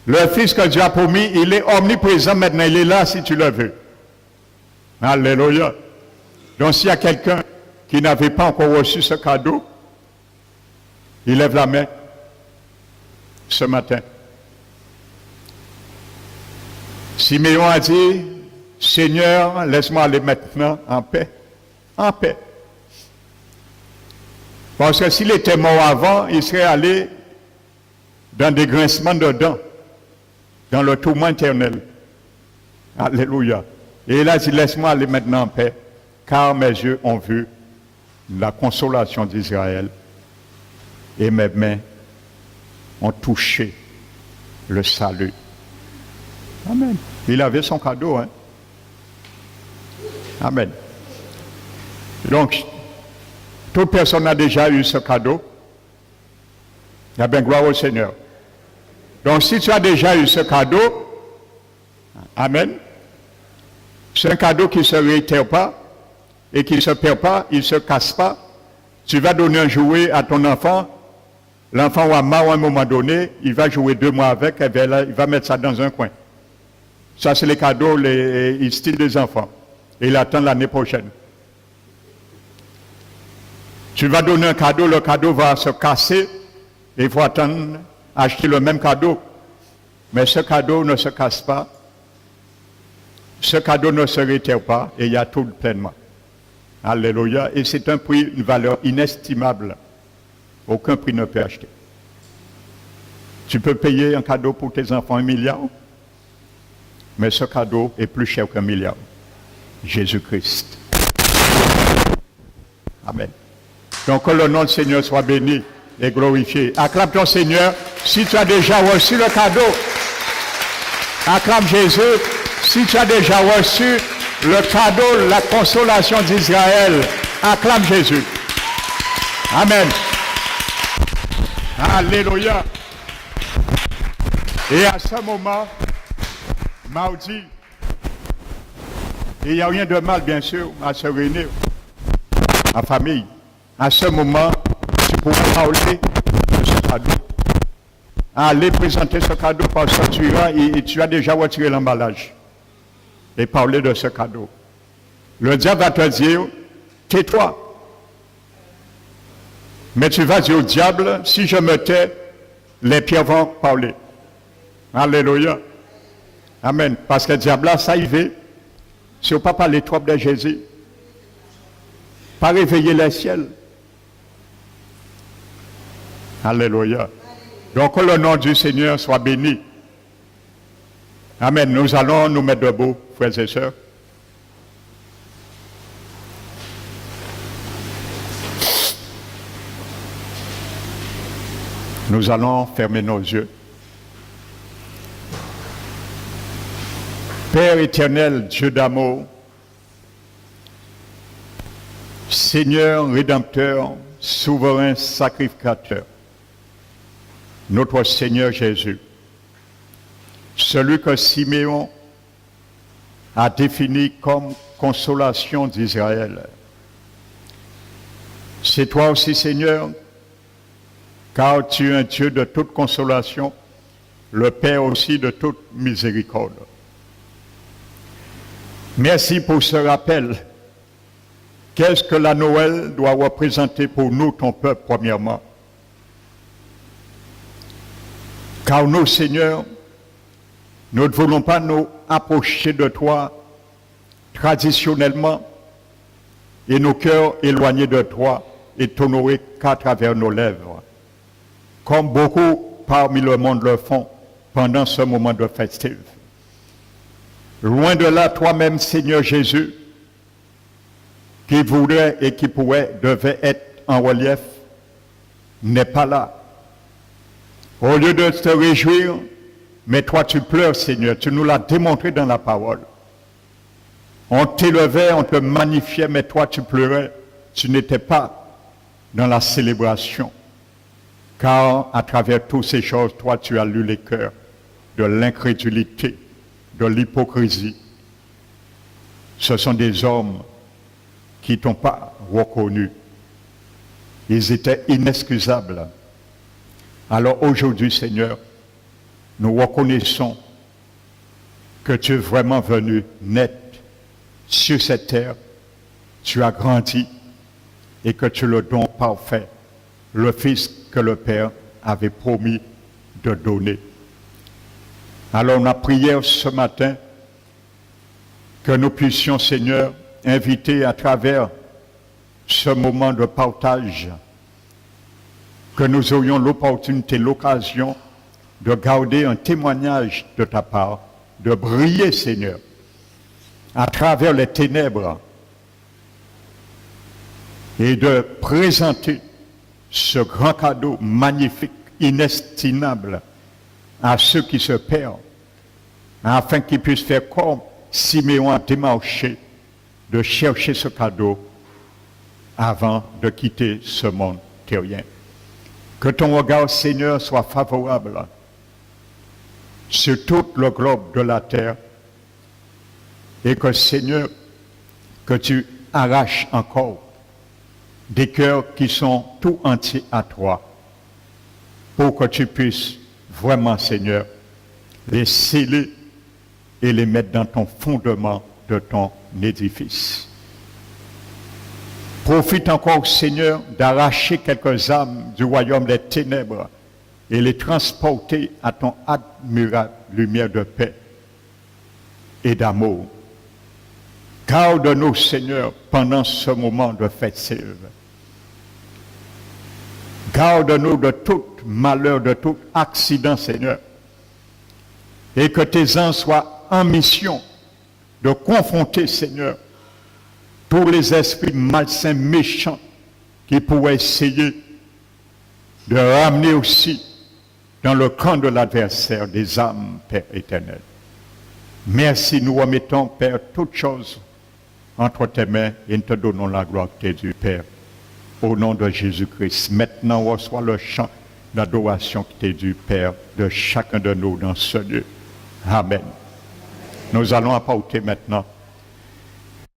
Le Fils que Dieu a promis, il est omniprésent maintenant. Il est là si tu le veux. Alléluia. Donc s'il y a quelqu'un qui n'avait pas encore reçu ce cadeau, il lève la main ce matin. Siméon a dit, Seigneur, laisse-moi aller maintenant en paix. En paix. Parce que s'il était mort avant, il serait allé dans des grincements de dents, dans le tourment éternel. Alléluia. Et il a dit, laisse-moi aller maintenant en paix, car mes yeux ont vu la consolation d'Israël et mes mains ont touché le salut. Amen. Il avait son cadeau, hein. Amen. Donc, toute personne a déjà eu ce cadeau. Eh bien, gloire au Seigneur. Donc, si tu as déjà eu ce cadeau, amen, c'est un cadeau qui ne se réitère pas et qui ne se perd pas, il ne se casse pas. Tu vas donner un jouet à ton enfant, l'enfant va marre à un moment donné, il va jouer 2 mois avec, et bien là, il va mettre ça dans un coin. Ça, c'est les cadeaux, les styles des enfants. Et il attend l'année prochaine. Tu vas donner un cadeau, le cadeau va se casser, et il faut attendre, acheter le même cadeau. Mais ce cadeau ne se casse pas, ce cadeau ne se réitère pas, et il y a tout pleinement. Alléluia. Et c'est un prix, une valeur inestimable. Aucun prix ne peut acheter. Tu peux payer un cadeau pour tes enfants 1 milliard, mais ce cadeau est plus cher qu'1 milliard. Jésus-Christ. Amen. Donc que le nom du Seigneur soit béni et glorifié. Acclame ton Seigneur si tu as déjà reçu le cadeau. Acclame Jésus si tu as déjà reçu le cadeau, la consolation d'Israël. Acclame Jésus. Amen. Alléluia. Et à ce moment, mardi, il n'y a rien de mal, bien sûr, à se réunir en famille. À ce moment, tu pourras parler de ce cadeau. Aller présenter ce cadeau parce que tu as déjà retiré l'emballage. Et parler de ce cadeau. Le diable va te dire, tais-toi. Mais tu vas dire au diable, si je me tais, les pierres vont parler. Alléluia. Amen. Parce que le diable là, ça y va. Si on ne peut pas parler trop de Jésus, pas réveiller les ciels. Alléluia. Donc que le nom du Seigneur soit béni. Amen. Nous allons nous mettre debout, frères et sœurs. Nous allons fermer nos yeux. Père éternel, Dieu d'amour, Seigneur rédempteur, souverain sacrificateur, notre Seigneur Jésus, celui que Siméon a défini comme consolation d'Israël. C'est toi aussi, Seigneur, car tu es un Dieu de toute consolation, le Père aussi de toute miséricorde. Merci pour ce rappel. Qu'est-ce que la Noël doit représenter pour nous, ton peuple, premièrement? Car nous, Seigneur, nous ne voulons pas nous approcher de toi traditionnellement et nos cœurs éloignés de toi et t'honorer qu'à travers nos lèvres, comme beaucoup parmi le monde le font pendant ce moment de festif. Loin de là, toi-même, Seigneur Jésus, qui voudrait et qui devait être en relief, n'est pas là. Au lieu de te réjouir, mais toi tu pleures, Seigneur. Tu nous l'as démontré dans la parole. On t'élevait, on te magnifiait, mais toi tu pleurais. Tu n'étais pas dans la célébration. Car à travers toutes ces choses, toi tu as lu les cœurs de l'incrédulité, de l'hypocrisie. Ce sont des hommes qui ne t'ont pas reconnu. Ils étaient inexcusables. Alors aujourd'hui, Seigneur, nous reconnaissons que tu es vraiment venu net sur cette terre. Tu as grandi et que tu es le don parfait, le Fils que le Père avait promis de donner. Alors on a prié ce matin que nous puissions, Seigneur, inviter à travers ce moment de partage, que nous aurions l'opportunité, l'occasion de garder un témoignage de ta part, de briller, Seigneur, à travers les ténèbres et de présenter ce grand cadeau magnifique, inestimable à ceux qui se perdent, afin qu'ils puissent faire comme Siméon a démarché de chercher ce cadeau avant de quitter ce monde terrien. Que ton regard, Seigneur, soit favorable sur tout le globe de la terre et que, Seigneur, que tu arraches encore des cœurs qui sont tout entiers à toi pour que tu puisses vraiment, Seigneur, les sceller et les mettre dans ton fondement de ton édifice. Profite encore, Seigneur, d'arracher quelques âmes du royaume des ténèbres et les transporter à ton admirable lumière de paix et d'amour. Garde-nous, Seigneur, pendant ce moment de festive. Garde-nous de tout malheur, de tout accident, Seigneur. Et que tes anges soient en mission de confronter, Seigneur, tous les esprits malsains, méchants, qui pourraient essayer de ramener aussi dans le camp de l'adversaire des âmes, Père éternel. Merci, nous remettons, Père, toutes choses entre tes mains et nous te donnons la gloire que t'es due, Père. Au nom de Jésus-Christ, maintenant reçois le chant d'adoration qui t'est dû, Père, de chacun de nous dans ce lieu. Amen. Nous allons apporter maintenant